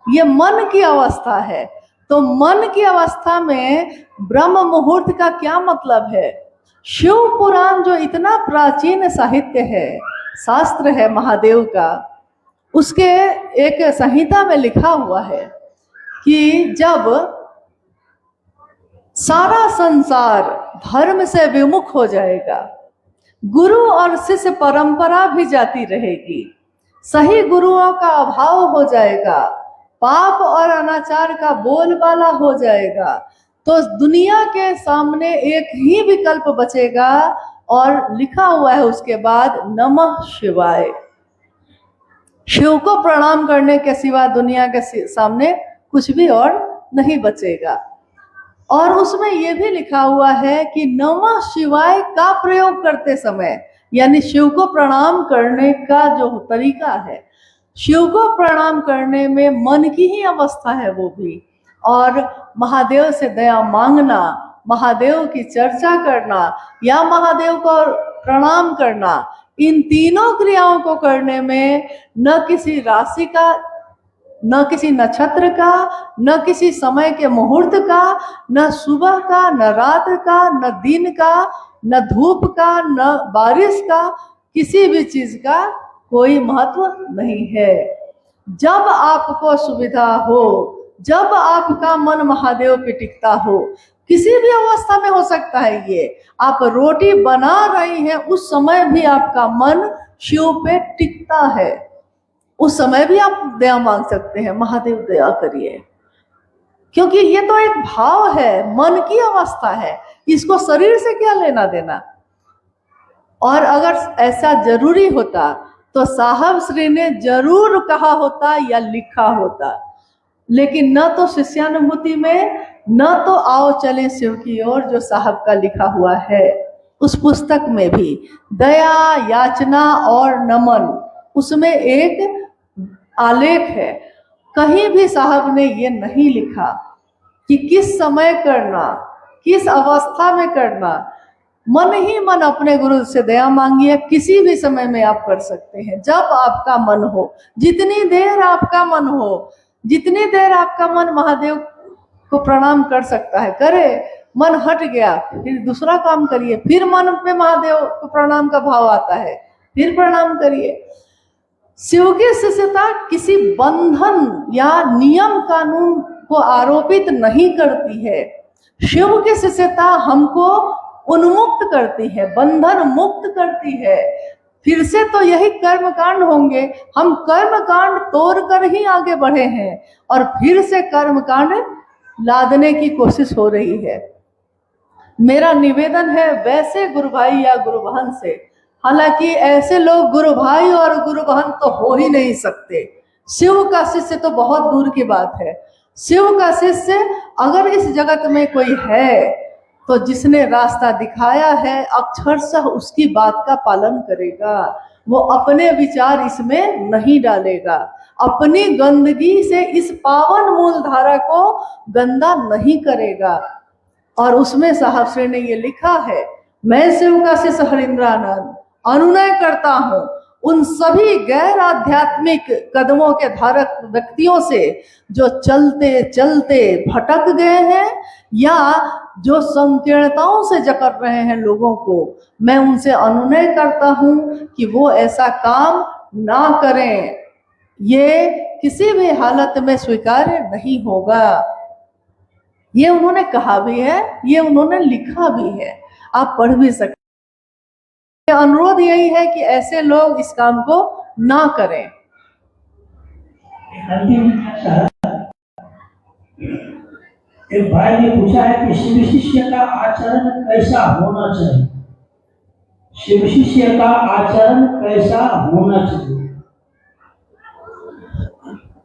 ये मन की अवस्था है। तो मन की अवस्था में ब्रह्म मुहूर्त का क्या मतलब है? शिव पुराण जो इतना प्राचीन साहित्य है, शास्त्र है महादेव का, उसके एक संहिता में लिखा हुआ है कि जब सारा संसार धर्म से विमुख हो जाएगा, गुरु और शिष्य परंपरा भी जाती रहेगी, सही गुरुओं का अभाव हो जाएगा, पाप और अनाचार का बोलबाला हो जाएगा, तो दुनिया के सामने एक ही विकल्प बचेगा, और लिखा हुआ है उसके बाद नमः शिवाय। शिव को प्रणाम करने के सिवा दुनिया के सामने कुछ भी और नहीं बचेगा। और उसमें यह भी लिखा हुआ है कि नमः शिवाय का प्रयोग करते समय, यानी शिव को प्रणाम करने का जो तरीका है, शिव को प्रणाम करने में मन की ही अवस्था है वो भी, और महादेव से दया मांगना, महादेव की चर्चा करना या महादेव को प्रणाम करना, इन तीनों क्रियाओं को करने में न किसी राशि का, न किसी नक्षत्र का, न किसी समय के मुहूर्त का, न सुबह का, न रात का, न दिन का, न धूप का, न बारिश का, किसी भी चीज का कोई महत्व नहीं है। जब आपको सुविधा हो, जब आपका मन महादेव पे टिकता हो, किसी भी अवस्था में हो सकता है, ये आप रोटी बना रही हैं उस समय भी आपका मन शिव पे टिकता है, उस समय भी आप दया मांग सकते हैं, महादेव दया करिए। क्योंकि ये तो एक भाव है, मन की अवस्था है, इसको शरीर से क्या लेना देना। और अगर ऐसा जरूरी होता तो साहब श्री ने जरूर कहा होता या लिखा होता, लेकिन न तो शिष्यानुभूति में, न तो आओ चले शिव की ओर जो साहब का लिखा हुआ है उस पुस्तक में भी, दया, याचना और नमन, उसमें एक आलेख है। कहीं भी साहब ने ये नहीं लिखा कि किस समय करना, किस अवस्था में करना। मन ही मन अपने गुरु से दया मांगिए, किसी भी समय में आप कर सकते हैं, जब आपका मन हो, जितनी देर आपका मन हो, जितनी देर आपका मन महादेव को प्रणाम कर सकता है करे। मन हट गया फिर दूसरा काम करिए, फिर मन पे महादेव को प्रणाम का भाव आता है, फिर प्रणाम करिए। शिव की शिष्यता किसी बंधन या नियम कानून को आरोपित नहीं करती है। शिव की शिष्यता हमको उन्मुक्त करती है, बंधन मुक्त करती है। फिर से तो यही कर्म कांड होंगे, हम कर्म कांड तोड़कर ही आगे बढ़े हैं और फिर से कर्म कांड लादने की कोशिश हो रही है। मेरा निवेदन है वैसे गुरु भाई या गुरु बहन से हालांकि ऐसे लोग गुरु भाई और गुरु बहन तो हो ही नहीं सकते। शिव का शिष्य तो बहुत दूर की बात है। शिव का शिष्य अगर इस जगत में कोई है तो जिसने रास्ता दिखाया है अक्षरशः उसकी बात का पालन करेगा। वो अपने विचार इसमें नहीं डालेगा, अपनी गंदगी से इस पावन मूल धारा को गंदा नहीं करेगा। और उसमें साहब श्री ने ये लिखा है, मैं शिव का शिष्य हरिंद्रानंद अनुनय करता हूँ उन सभी गैर आध्यात्मिक कदमों के धारक व्यक्तियों से जो चलते चलते भटक गए हैं या जो संकीर्णताओं से जकड़ रहे हैं लोगों को। मैं उनसे अनुनय करता हूँ कि वो ऐसा काम ना करें, ये किसी भी हालत में स्वीकार्य नहीं होगा। ये उन्होंने कहा भी है, ये उन्होंने लिखा भी है, आप पढ़ भी सकते। अनुरोध यही है कि ऐसे लोग इस काम को ना करें। एक भाई ने पूछा है कि शिव शिष्य का आचरण कैसा होना चाहिए? शिव शिष्य का आचरण कैसा होना चाहिए?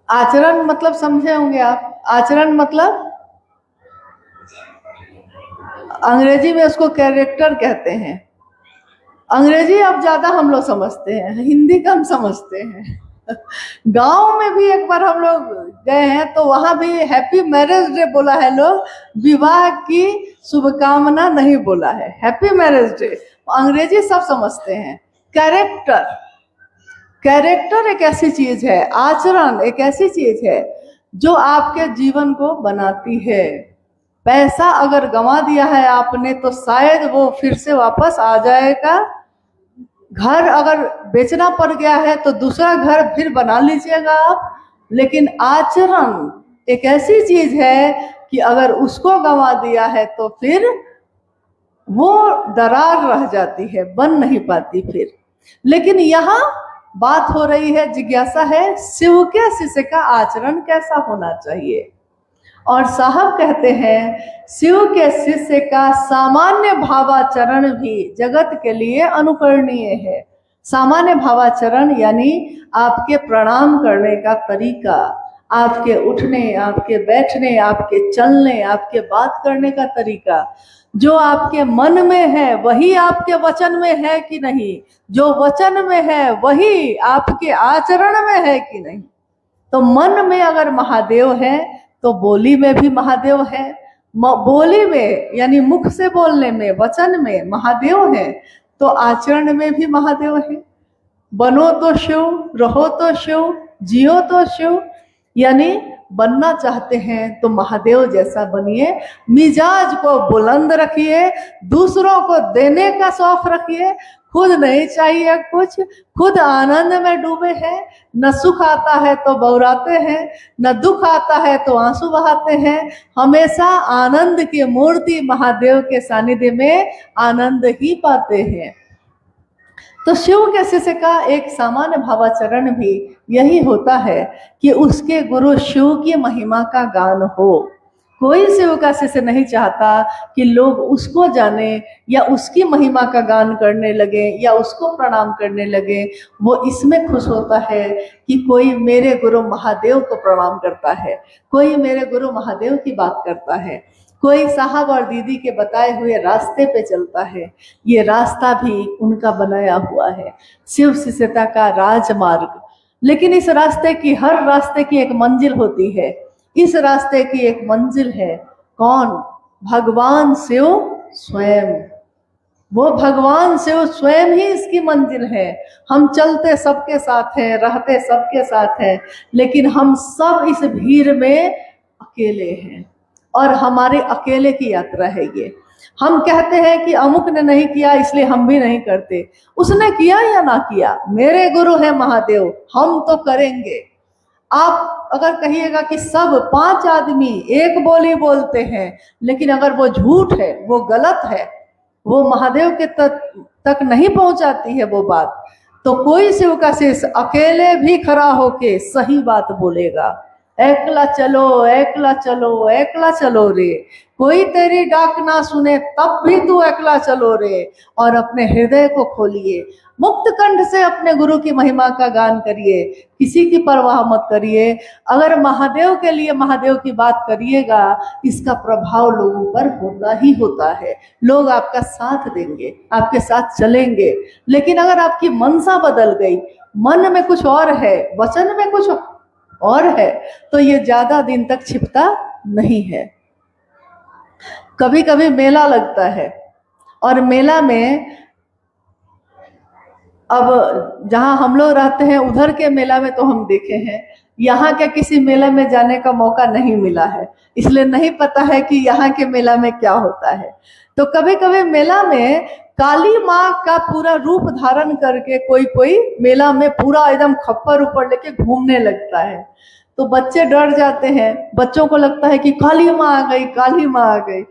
आचरण मतलब समझे होंगे आप। आचरण मतलब अंग्रेजी में उसको कैरेक्टर कहते हैं। अंग्रेजी अब ज्यादा हम लोग समझते हैं, हिंदी कम समझते हैं। गांव में भी एक बार हम लोग गए हैं तो वहां भी हैप्पी मैरिज डे बोला है लोग, विवाह की शुभकामना नहीं बोला है, हैप्पी मैरिज डे। अंग्रेजी सब समझते हैं। कैरेक्टर, कैरेक्टर एक ऐसी चीज है, आचरण एक ऐसी चीज है जो आपके जीवन को बनाती है। पैसा अगर गंवा दिया है आपने तो शायद वो फिर से वापस आ जाएगा। घर अगर बेचना पड़ गया है तो दूसरा घर फिर बना लीजिएगा आप। लेकिन आचरण एक ऐसी चीज है कि अगर उसको गंवा दिया है तो फिर वो दरार रह जाती है, बन नहीं पाती फिर। लेकिन यहाँ बात हो रही है, जिज्ञासा है शिव के शिष्य का आचरण कैसा होना चाहिए। और साहब कहते हैं शिव के शिष्य का सामान्य भावाचरण भी जगत के लिए अनुकरणीय है। सामान्य भावाचरण यानी आपके प्रणाम करने का तरीका, आपके उठने, आपके बैठने, आपके चलने, आपके बात करने का तरीका, जो आपके मन में है वही आपके वचन में है कि नहीं, जो वचन में है वही आपके आचरण में है कि नहीं। तो मन में अगर महादेव है तो बोली में भी महादेव है। बोली में यानी मुख से बोलने में, वचन में महादेव है तो आचरण में भी महादेव है। बनो तो शिव, रहो तो शिव, जियो तो शिव। यानी बनना चाहते हैं तो महादेव जैसा बनिए, मिजाज को बुलंद रखिए, दूसरों को देने का शौक रखिए, खुद नहीं चाहिए कुछ, खुद आनंद में डूबे हैं। न सुख आता है तो बौराते हैं, न दुख आता है तो आंसू बहाते हैं। हमेशा आनंद की मूर्ति महादेव के सानिध्य में आनंद ही पाते हैं। तो शिव के शिष्य का एक सामान्य भावाचरण भी यही होता है कि उसके गुरु शिव की महिमा का गान हो। कोई शिव का शिष्य नहीं चाहता कि लोग उसको जाने या उसकी महिमा का गान करने लगे या उसको प्रणाम करने लगे। वो इसमें खुश होता है कि कोई मेरे गुरु महादेव को प्रणाम करता है, कोई मेरे गुरु महादेव की बात करता है, कोई साहब और दीदी के बताए हुए रास्ते पे चलता है। ये रास्ता भी उनका बनाया हुआ है, शिव शिष्यता का राजमार्ग। लेकिन इस रास्ते की, हर रास्ते की एक मंजिल होती है। इस रास्ते की एक मंजिल है कौन? भगवान शिव स्वयं। वो भगवान शिव स्वयं ही इसकी मंजिल है। हम चलते सबके साथ हैं, रहते सबके साथ हैं, लेकिन हम सब इस भीड़ में अकेले हैं और हमारे अकेले की यात्रा है ये। हम कहते हैं कि अमुक ने नहीं किया इसलिए हम भी नहीं करते। उसने किया या ना किया, मेरे गुरु है महादेव, हम तो करेंगे। आप अगर कहिएगा कि सब 5 आदमी एक बोली बोलते हैं, लेकिन अगर वो झूठ है, वो गलत है, वो महादेव के तक नहीं पहुंचाती है वो बात, तो कोई शिव का शिष्य अकेले भी खड़ा होके सही बात बोलेगा। एकला चलो, एकला चलो, एकला चलो रे, कोई तेरी डाक ना सुने तब भी तू एकला चलो रे। और अपने हृदय को खोलिए, मुक्त कंठ से अपने गुरु की महिमा का गान करिए, किसी की परवाह मत करिए। अगर महादेव के लिए महादेव की बात करिएगा, इसका प्रभाव लोगों पर होता ही होता है। लोग आपका साथ देंगे, आपके साथ चलेंगे। लेकिन अगर आपकी मनसा बदल गई, मन में कुछ और है, वचन में कुछ और है, तो ये ज्यादा दिन तक छिपता नहीं है। कभी कभी मेला लगता है, और मेला में, अब जहाँ हम लोग रहते हैं उधर के मेला में तो हम देखे हैं, यहाँ के किसी मेला में जाने का मौका नहीं मिला है, इसलिए नहीं पता है कि यहाँ के मेला में क्या होता है। तो कभी कभी मेला में काली माँ का पूरा रूप धारण करके कोई कोई मेला में पूरा एकदम खप्पर ऊपर लेके घूमने लगता है। तो बच्चे डर जाते हैं, बच्चों को लगता है कि काली माँ आ गई, काली माँ आ गई।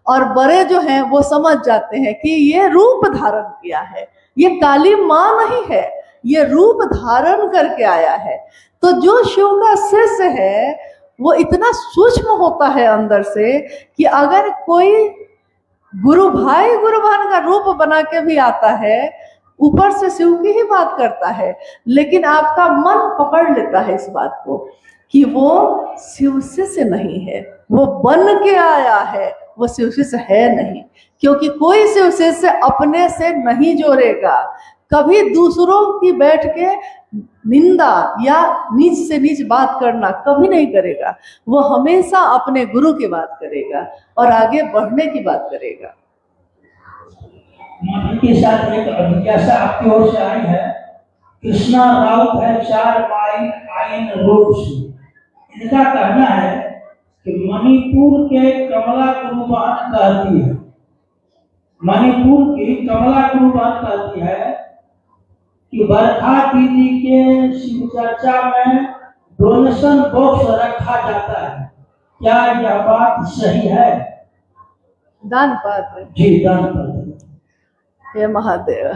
और बड़े जो हैं वो समझ जाते हैं कि ये रूप धारण किया है, ये काली माँ नहीं है, ये रूप धारण करके आया है। तो जो शिव का शिष्य है वो इतना सूक्ष्म होता है अंदर से कि अगर कोई गुरु भाई गुरु बहन का रूप बना के भी आता है, ऊपर से शिव की ही बात करता है, लेकिन आपका मन पकड़ लेता है इस बात को कि वो शिव शिष्य नहीं है, वो बन के आया है, वो शिव शिष्य है नहीं। क्योंकि कोई शिव शिष्य अपने से नहीं जोड़ेगा, कभी दूसरों की बैठ के निंदा या नीच से नीच बात करना कभी नहीं करेगा। वो हमेशा अपने गुरु की बात करेगा और आगे बढ़ने की बात करेगा। माता के साथ एक जिज्ञासा आपकी ओर से आई है। कृष्णा राउत है 4 माइल आयन रोड से। इनका कहना है कि मणिपुर के कमला गुरु बहन कहती है, मणिपुर की कमला गुरु बहन कहती है कि बरखा दीदी के शिव चर्चा में डोनेशन बॉक्स रखा जाता है, क्या यह बात सही है? दान पात्र जी, दान पात्र। हे महादेव।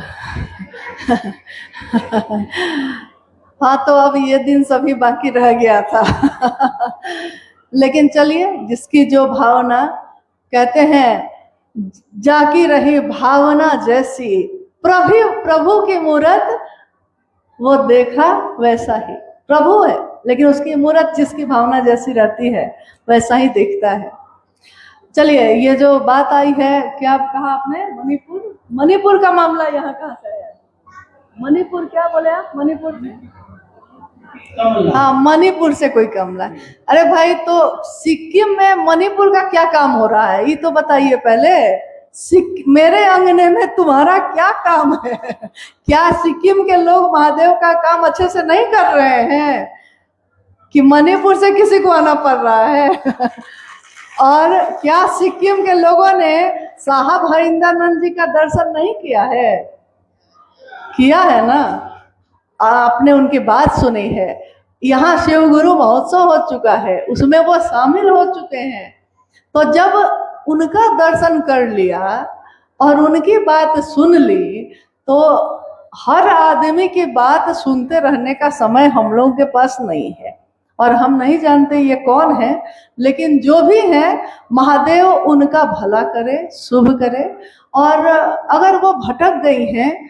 हाँ, तो अब ये दिन सभी बाकी रह गया था। लेकिन चलिए, जिसकी जो भावना, कहते हैं जाकी रही भावना जैसी, प्रभु की मूरत वो देखा वैसा ही। प्रभु है लेकिन उसकी मूरत जिसकी भावना जैसी रहती है वैसा ही दिखता है। चलिए, ये जो बात आई है, क्या कहा आपने? मणिपुर का मामला यहाँ कहाँ से है? मणिपुर क्या बोले आप? मणिपुर से? हाँ, मणिपुर से कोई कमला है। अरे भाई, तो सिक्किम में मणिपुर का क्या काम हो रहा है, ये तो बताइए पहले। मेरे अंगने में तुम्हारा क्या काम है? क्या सिक्किम के लोग महादेव का काम अच्छे से नहीं कर रहे हैं कि मणिपुर से किसी को आना पड़ रहा है? और क्या सिक्किम के लोगों ने साहब हरिंदरानंद जी का दर्शन नहीं किया है? किया है ना, आपने उनकी बात सुनी है। यहाँ शिव गुरु महोत्सव हो चुका है, उसमें वो शामिल हो चुके हैं। तो जब उनका दर्शन कर लिया और उनकी बात सुन ली, तो हर आदमी की बात सुनते रहने का समय हम लोगों के पास नहीं है, और हम नहीं जानते ये कौन है। लेकिन जो भी है, महादेव उनका भला करे, शुभ करे। और अगर वो भटक गई हैं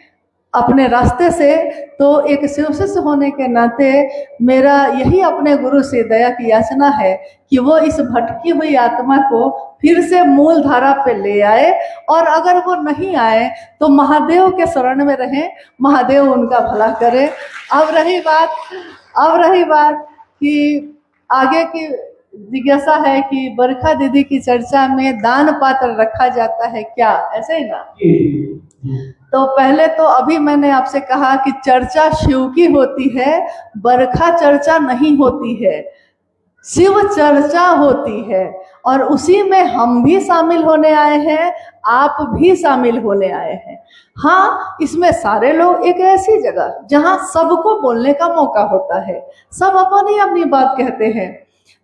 अपने रास्ते से, तो एक शिव शिष्य होने के नाते मेरा यही अपने गुरु से दया की याचना है कि वो इस भटकी हुई आत्मा को फिर से मूल धारा पे ले आए। और अगर वो नहीं आए तो महादेव के शरण में रहें, महादेव उनका भला करे। अब रही बात कि आगे की जिज्ञासा है कि बरखा दीदी की चर्चा में दान पात्र रखा जाता है क्या, ऐसे ही ना? तो पहले तो अभी मैंने आपसे कहा कि चर्चा शिव की होती है, बरखा चर्चा नहीं होती है, शिव चर्चा होती है। और उसी में हम भी शामिल होने आए हैं, आप भी शामिल होने आए हैं। हाँ, इसमें सारे लोग, एक ऐसी जगह जहाँ सबको बोलने का मौका होता है, सब अपनी अपनी बात कहते हैं,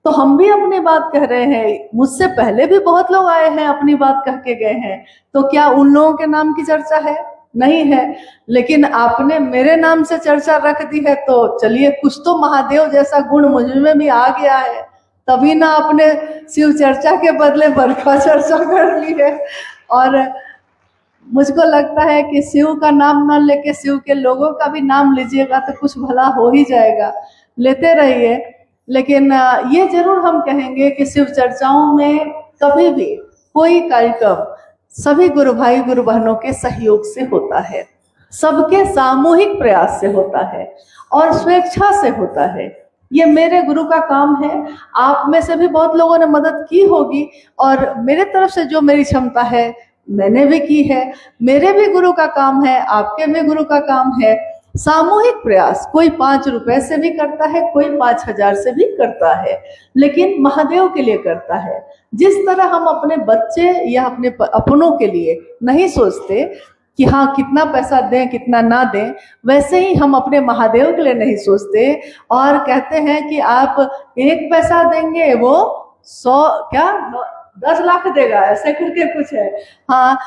तो हम भी अपनी बात कह रहे हैं। मुझसे पहले भी बहुत लोग आए हैं, अपनी बात कह के गए हैं, तो क्या उन लोगों के नाम की चर्चा है? नहीं है, लेकिन आपने मेरे नाम से चर्चा रख दी है तो चलिए कुछ तो महादेव जैसा गुण मुझ में भी आ गया है, तभी ना आपने शिव चर्चा के बदले बरखा चर्चा कर ली है। और मुझको लगता है कि शिव का नाम न लेके शिव के लोगों का भी नाम लीजिएगा तो कुछ भला हो ही जाएगा, लेते रहिए। लेकिन ये जरूर हम कहेंगे कि शिव चर्चाओं में कभी भी कोई कार्यक्रम सभी गुरु भाई गुरु बहनों के सहयोग से होता है, सबके सामूहिक प्रयास से होता है और स्वेच्छा से होता है। ये मेरे गुरु का काम है, आप में से भी बहुत लोगों ने मदद की होगी और मेरे तरफ से जो मेरी क्षमता है मैंने भी की है। मेरे भी गुरु का काम है, आपके भी गुरु का काम है। सामूहिक प्रयास, कोई 5 रुपए से भी करता है, कोई 5000 से भी करता है, लेकिन महादेव के लिए करता है। जिस तरह हम अपने बच्चे या अपने अपनों के लिए नहीं सोचते कि हाँ कितना पैसा दें कितना ना दें, वैसे ही हम अपने महादेव के लिए नहीं सोचते और कहते हैं कि आप 1 पैसा देंगे वो 10 लाख देगा, ऐसे करके कुछ है। हाँ,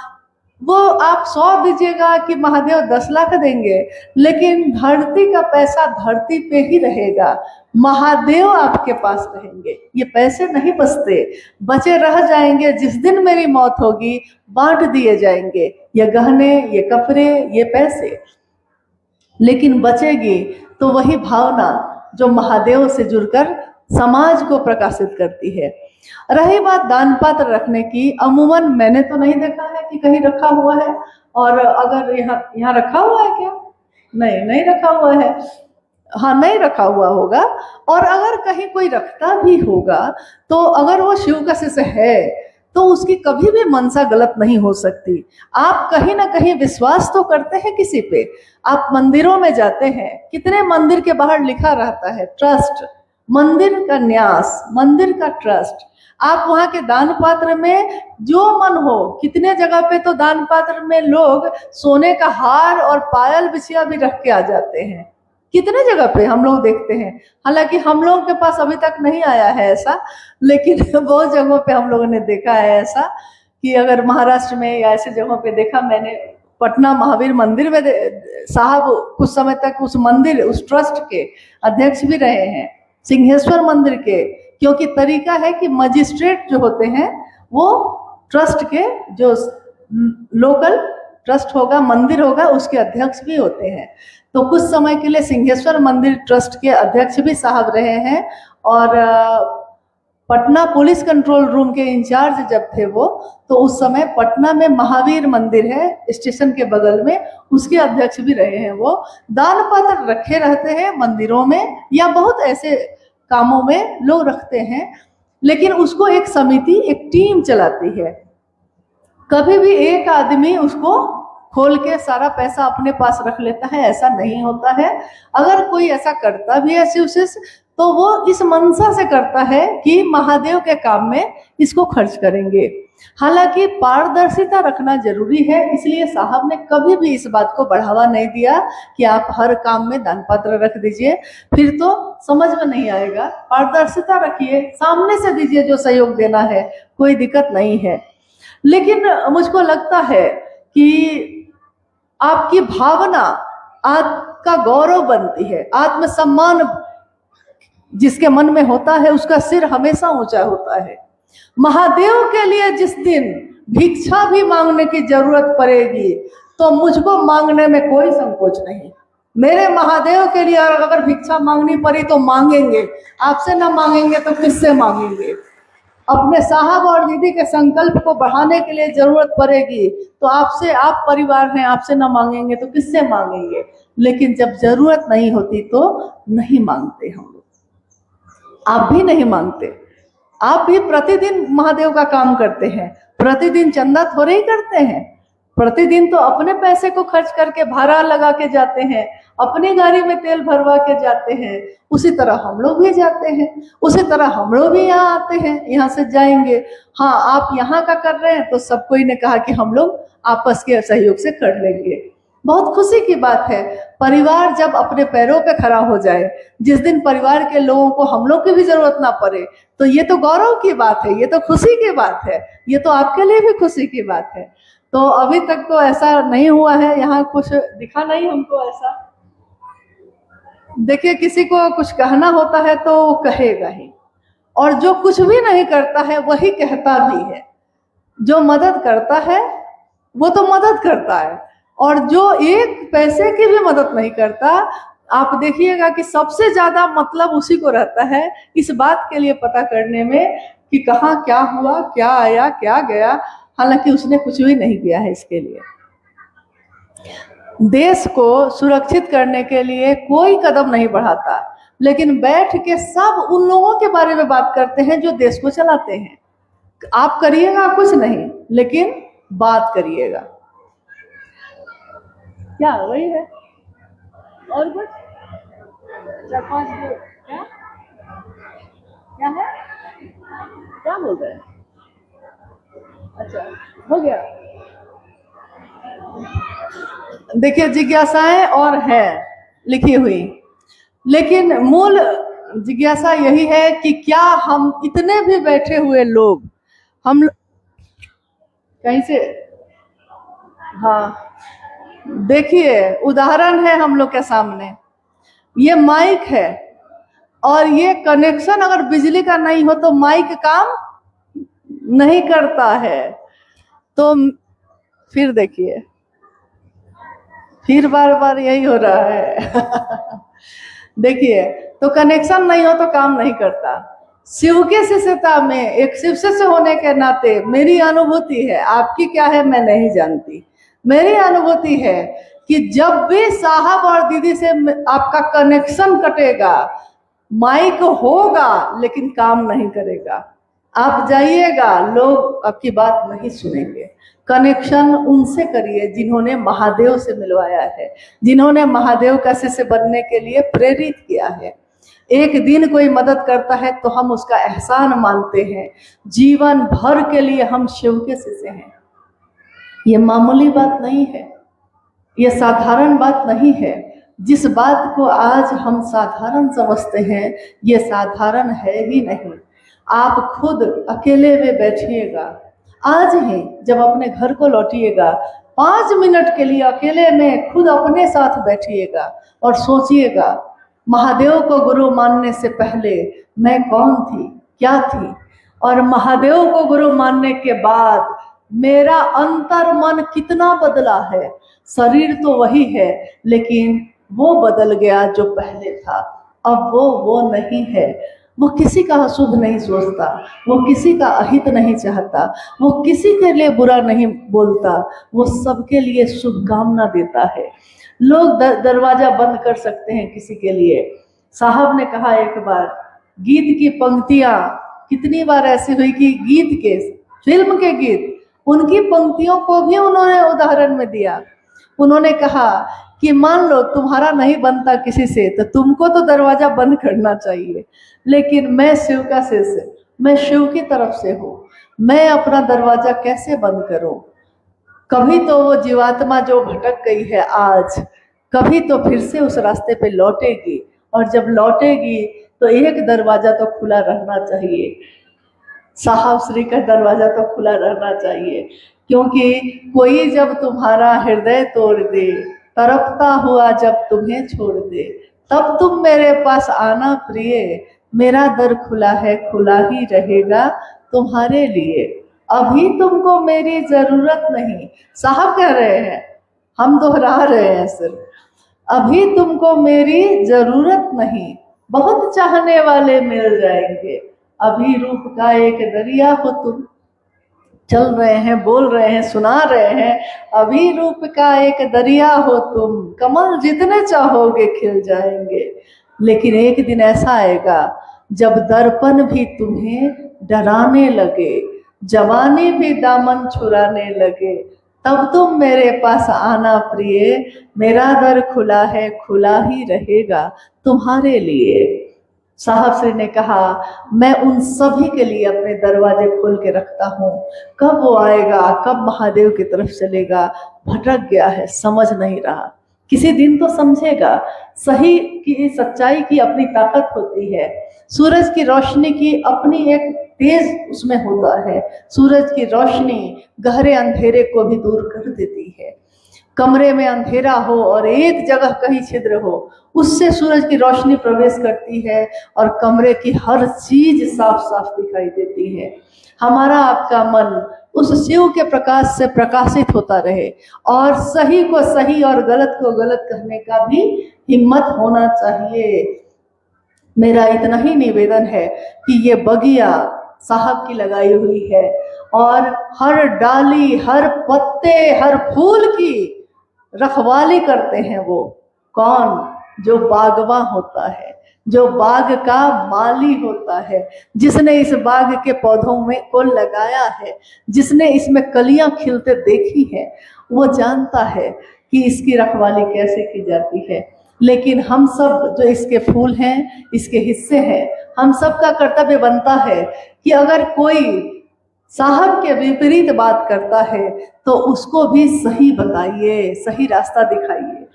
वो आप 100 दीजिएगा कि महादेव 10 लाख देंगे, लेकिन धरती का पैसा धरती पे ही रहेगा, महादेव आपके पास रहेंगे। ये पैसे नहीं बचते, बचे रह जाएंगे। जिस दिन मेरी मौत होगी बांट दिए जाएंगे, ये गहने, ये कपड़े, ये पैसे, लेकिन बचेगी तो वही भावना जो महादेव से जुड़कर समाज को प्रकाशित करती है। रही बात दान पात्र रखने की, अमूमन मैंने तो नहीं देखा है कि कहीं रखा हुआ है, और अगर यहाँ रखा हुआ है क्या? नहीं रखा हुआ है। हाँ, नहीं रखा हुआ होगा। और अगर कहीं कोई रखता भी होगा तो अगर वो शिव का शिष्य है तो उसकी कभी भी मनसा गलत नहीं हो सकती। आप कहीं ना कहीं विश्वास तो करते हैं किसी पे। आप मंदिरों में जाते हैं, कितने मंदिर के बाहर लिखा रहता है ट्रस्ट, मंदिर का न्यास, मंदिर का ट्रस्ट। आप वहां के दान पात्र में जो मन हो, कितने जगह पे तो दान पात्र में लोग सोने का हार और पायल बिछिया भी रख के आ जाते हैं, कितने जगह पे हम लोग देखते हैं। हालांकि हम लोगों के पास अभी तक नहीं आया है ऐसा, लेकिन बहुत जगहों पे हम लोगों ने देखा है ऐसा कि अगर महाराष्ट्र में या ऐसे जगहों पे देखा मैंने। पटना महावीर मंदिर में साहब कुछ समय तक उस मंदिर, उस ट्रस्ट के अध्यक्ष भी रहे हैं, सिंहेश्वर मंदिर के। क्योंकि तरीका है कि मजिस्ट्रेट जो होते हैं वो ट्रस्ट के, जो लोकल ट्रस्ट होगा, मंदिर होगा, उसके अध्यक्ष भी होते हैं। तो कुछ समय के लिए सिंहेश्वर मंदिर ट्रस्ट के अध्यक्ष भी साहब रहे हैं, और पटना पुलिस कंट्रोल रूम के इंचार्ज जब थे वो, तो उस समय पटना में महावीर मंदिर है स्टेशन के बगल में, उसके अध्यक्ष भी रहे हैं वो। दान पात्र रखे रहते हैं मंदिरों में या बहुत ऐसे कामों में लोग रखते हैं, लेकिन उसको एक समिति, एक टीम चलाती है। कभी भी एक आदमी उसको खोल के सारा पैसा अपने पास रख लेता है, ऐसा नहीं होता है। अगर कोई ऐसा करता भी है शिवशिष्य, तो वो इस मनसा से करता है कि महादेव के काम में इसको खर्च करेंगे। हालांकि पारदर्शिता रखना जरूरी है, इसलिए साहब ने कभी भी इस बात को बढ़ावा नहीं दिया कि आप हर काम में दान पात्र रख दीजिए, फिर तो समझ में नहीं आएगा। पारदर्शिता रखिए, सामने से दीजिए जो सहयोग देना है, कोई दिक्कत नहीं है। लेकिन मुझको लगता है कि आपकी भावना आपका गौरव बनती है, आत्मसम्मान जिसके मन में होता है उसका सिर हमेशा ऊंचा होता है। महादेव के लिए जिस दिन भिक्षा भी मांगने की जरूरत पड़ेगी तो मुझको मांगने में कोई संकोच नहीं। मेरे महादेव के लिए अगर भिक्षा मांगनी पड़ी तो मांगेंगे, आपसे ना मांगेंगे तो किससे मांगेंगे। अपने साहब और दीदी के संकल्प को बढ़ाने के लिए जरूरत पड़ेगी तो आपसे, आप परिवार हैं, आपसे ना मांगेंगे तो किससे मांगेंगे। लेकिन जब जरूरत नहीं होती तो नहीं मांगते हम लोग। आप भी नहीं मांगते, आप भी प्रतिदिन महादेव का काम करते हैं, प्रतिदिन चंदा थोड़े ही करते हैं। प्रतिदिन तो अपने पैसे को खर्च करके भाड़ा लगा के जाते हैं, अपनी गाड़ी में तेल भरवा के जाते हैं। उसी तरह हम लोग भी जाते हैं, उसी तरह हम लोग भी यहाँ आते हैं, यहाँ से जाएंगे। हाँ, आप यहाँ का कर रहे हैं तो सब कोई ने कहा कि हम लोग आपस के सहयोग से कर लेंगे। बहुत खुशी की बात है। परिवार जब अपने पैरों पे खड़ा हो जाए, जिस दिन परिवार के लोगों को हम लोग की भी जरूरत ना पड़े, तो ये तो गौरव की बात है, ये तो खुशी की बात है, ये तो आपके लिए भी खुशी की बात है। तो अभी तक तो ऐसा नहीं हुआ है, यहाँ कुछ दिखा नहीं हमको ऐसा। देखिए, किसी को कुछ कहना होता है तो वो कहेगा ही, और जो कुछ भी नहीं करता है वही कहता भी है। जो मदद करता है वो तो मदद करता है, और जो एक पैसे की भी मदद नहीं करता, आप देखिएगा कि सबसे ज्यादा मतलब उसी को रहता है इस बात के लिए पता करने में कि कहाँ क्या हुआ, क्या आया, क्या गया, हालांकि उसने कुछ भी नहीं किया है इसके लिए। देश को सुरक्षित करने के लिए कोई कदम नहीं बढ़ाता, लेकिन बैठ के सब उन लोगों के बारे में बात करते हैं जो देश को चलाते हैं। आप करिएगा कुछ नहीं, लेकिन बात करिएगा। क्या वही है और कुछ 4-5 क्या क्या है, क्या बोल रहे हैं? अच्छा, हो गया। देखिए, जिज्ञासाएं और है लिखी हुई, लेकिन मूल जिज्ञासा यही है कि क्या हम इतने भी बैठे हुए लोग, हम कहीं से, हाँ देखिए उदाहरण है हम लोग के सामने, ये माइक है, और ये कनेक्शन अगर बिजली का नहीं हो तो माइक काम नहीं करता है। तो फिर देखिए, फिर बार बार यही हो रहा है। देखिए, तो कनेक्शन नहीं हो तो काम नहीं करता। शिव के शिष्यता में एक शिव शिष्य होने के नाते मेरी अनुभूति है, आपकी क्या है मैं नहीं जानती, मेरी अनुभूति है कि जब भी साहब और दीदी से आपका कनेक्शन कटेगा, माइक होगा लेकिन काम नहीं करेगा। आप जाइएगा, लोग आपकी बात नहीं सुनेंगे। कनेक्शन उनसे करिए जिन्होंने महादेव से मिलवाया है, जिन्होंने महादेव का शिष्य बनने के लिए प्रेरित किया है। एक दिन कोई मदद करता है तो हम उसका एहसान मानते हैं, जीवन भर के लिए हम शिव के शिष्य हैं। ये मामूली बात नहीं है, ये साधारण बात नहीं है। जिस बात को आज हम साधारण समझते हैं, ये साधारण है ही नहीं। आप खुद अकेले में बैठिएगा, आज ही जब अपने घर को लौटिएगा, 5 मिनट के लिए अकेले में खुद अपने साथ बैठिएगा और सोचिएगा, महादेव को गुरु मानने से पहले मैं कौन थी, क्या थी, और महादेव को गुरु मानने के बाद मेरा अंतर मन कितना बदला है। शरीर तो वही है, लेकिन वो बदल गया जो पहले था। अब वो नहीं है। वो किसी का अशुभ नहीं सोचता, वो किसी का अहित नहीं चाहता, वो किसी के लिए बुरा नहीं बोलता, वो सबके लिए शुभकामना देता है। लोग दरवाजा बंद कर सकते हैं किसी के लिए। साहब ने कहा एक बार, गीत की पंक्तियां कितनी बार ऐसी हुई कि गीत के, फिल्म के गीत, उनकी पंक्तियों को भी उन्होंने उदाहरण में दिया। उन्होंने कहा कि मान लो तुम्हारा नहीं बनता किसी से, तो तुमको तो दरवाजा बंद करना चाहिए, लेकिन मैं शिव का शिष्य, मैं शिव की तरफ से हूँ, मैं अपना दरवाजा कैसे बंद करूं? कभी तो वो जीवात्मा जो भटक गई है आज, कभी तो फिर से उस रास्ते पे लौटेगी, और जब लौटेगी तो एक दरवाजा तो खुला रहना चाहिए, साहब श्री का दरवाजा तो खुला रहना चाहिए। क्योंकि कोई जब तुम्हारा हृदय तोड़ दे, तड़पता हुआ जब तुम्हें छोड़ दे, तब तुम मेरे पास आना प्रिय, मेरा दर खुला है, खुला ही रहेगा तुम्हारे लिए। अभी तुमको मेरी जरूरत नहीं, साहब कह रहे हैं, हम दोहरा रहे हैं सिर्फ, अभी तुमको मेरी जरूरत नहीं, बहुत चाहने वाले मिल जाएंगे। अभी रूप का एक दरिया हो तुम, चल रहे हैं, बोल रहे हैं, सुना रहे हैं, अभी रूप का एक दरिया हो तुम, कमल जितने चाहोगे खिल जाएंगे। लेकिन एक दिन ऐसा आएगा जब दर्पण भी तुम्हें डराने लगे, जवानी भी दामन छुराने लगे, तब तुम मेरे पास आना प्रिय, मेरा दर खुला है, खुला ही रहेगा तुम्हारे लिए। साहब श्री ने कहा, मैं उन सभी के लिए अपने दरवाजे खोल के रखता हूँ। कब वो आएगा, कब महादेव की तरफ चलेगा, भटक गया है, समझ नहीं रहा, किसी दिन तो समझेगा। सही की, सच्चाई की अपनी ताकत होती है, सूरज की रोशनी की अपनी एक तेज उसमें होता है। सूरज की रोशनी गहरे अंधेरे को भी दूर कर देती है। कमरे में अंधेरा हो और एक जगह कहीं छिद्र हो, उससे सूरज की रोशनी प्रवेश करती है और कमरे की हर चीज साफ साफ दिखाई देती है। हमारा आपका मन उस शिव के प्रकाश से प्रकाशित होता रहे और सही को सही और गलत को गलत कहने का भी हिम्मत होना चाहिए। मेरा इतना ही निवेदन है कि ये बगिया साहब की लगाई हुई है और हर डाली, हर पत्ते, हर फूल की रखवाली करते हैं वो कौन? जो बागवां होता है, जो बाग का माली होता है, जिसने इस बाग के पौधों में को लगाया है, जिसने इसमें कलियां खिलते देखी है, वो जानता है कि इसकी रखवाली कैसे की जाती है। लेकिन हम सब जो इसके फूल हैं, इसके हिस्से हैं, हम सब का कर्तव्य बनता है कि अगर कोई साहब के विपरीत बात करता है तो उसको भी सही बताइए, सही रास्ता दिखाइए।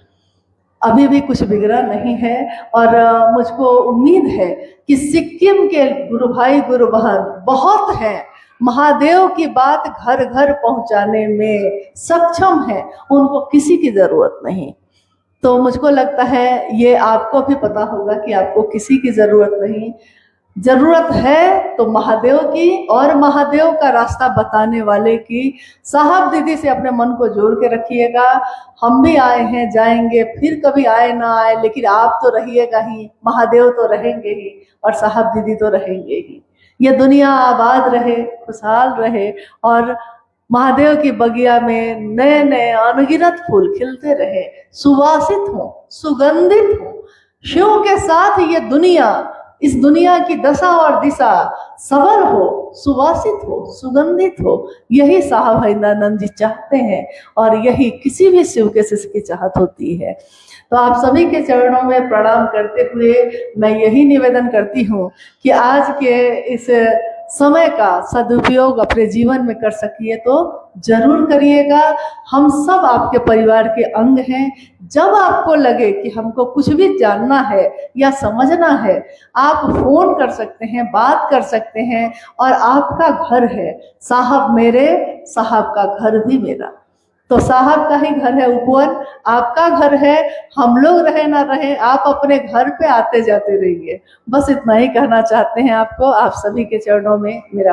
अभी भी कुछ बिगड़ा नहीं है और मुझको उम्मीद है कि सिक्किम के गुरु भाई गुरु बहन बहुत हैं, महादेव की बात घर घर पहुंचाने में सक्षम है, उनको किसी की जरूरत नहीं। तो मुझको लगता है ये आपको भी पता होगा कि आपको किसी की जरूरत नहीं, जरूरत है तो महादेव की और महादेव का रास्ता बताने वाले की। साहब दीदी से अपने मन को जोड़ के रखिएगा। हम भी आए हैं, जाएंगे, फिर कभी आए ना आए, लेकिन आप तो रहिएगा ही, महादेव तो रहेंगे ही और साहब दीदी तो रहेंगे ही। ये दुनिया आबाद रहे, खुशहाल रहे और महादेव की बगिया में नए नए अनगिनत फूल खिलते रहे, सुवासित हो, सुगंधित हो। शिव के साथ ये दुनिया, इस दुनिया की दशा और दिशा सबल हो, सुवासित हो, सुगंधित हो। यही साहब हरिंद्रानंद जी चाहते हैं और यही किसी भी शिव के शिष्य की चाहत होती है। तो आप सभी के चरणों में प्रणाम करते हुए मैं यही निवेदन करती हूँ कि आज के इस समय का सदुपयोग अपने जीवन में कर सकिए तो जरूर करिएगा। हम सब आपके परिवार के अंग हैं। जब आपको लगे कि हमको कुछ भी जानना है या समझना है, आप फोन कर सकते हैं, बात कर सकते हैं और आपका घर है। साहब मेरे, साहब का घर भी मेरा। तो साहब का ही घर है उपवन, आपका घर है। हम लोग रहे ना रहे, आप अपने घर पे आते जाते रहिए। बस इतना ही कहना चाहते हैं आपको। आप सभी के चरणों में मेरा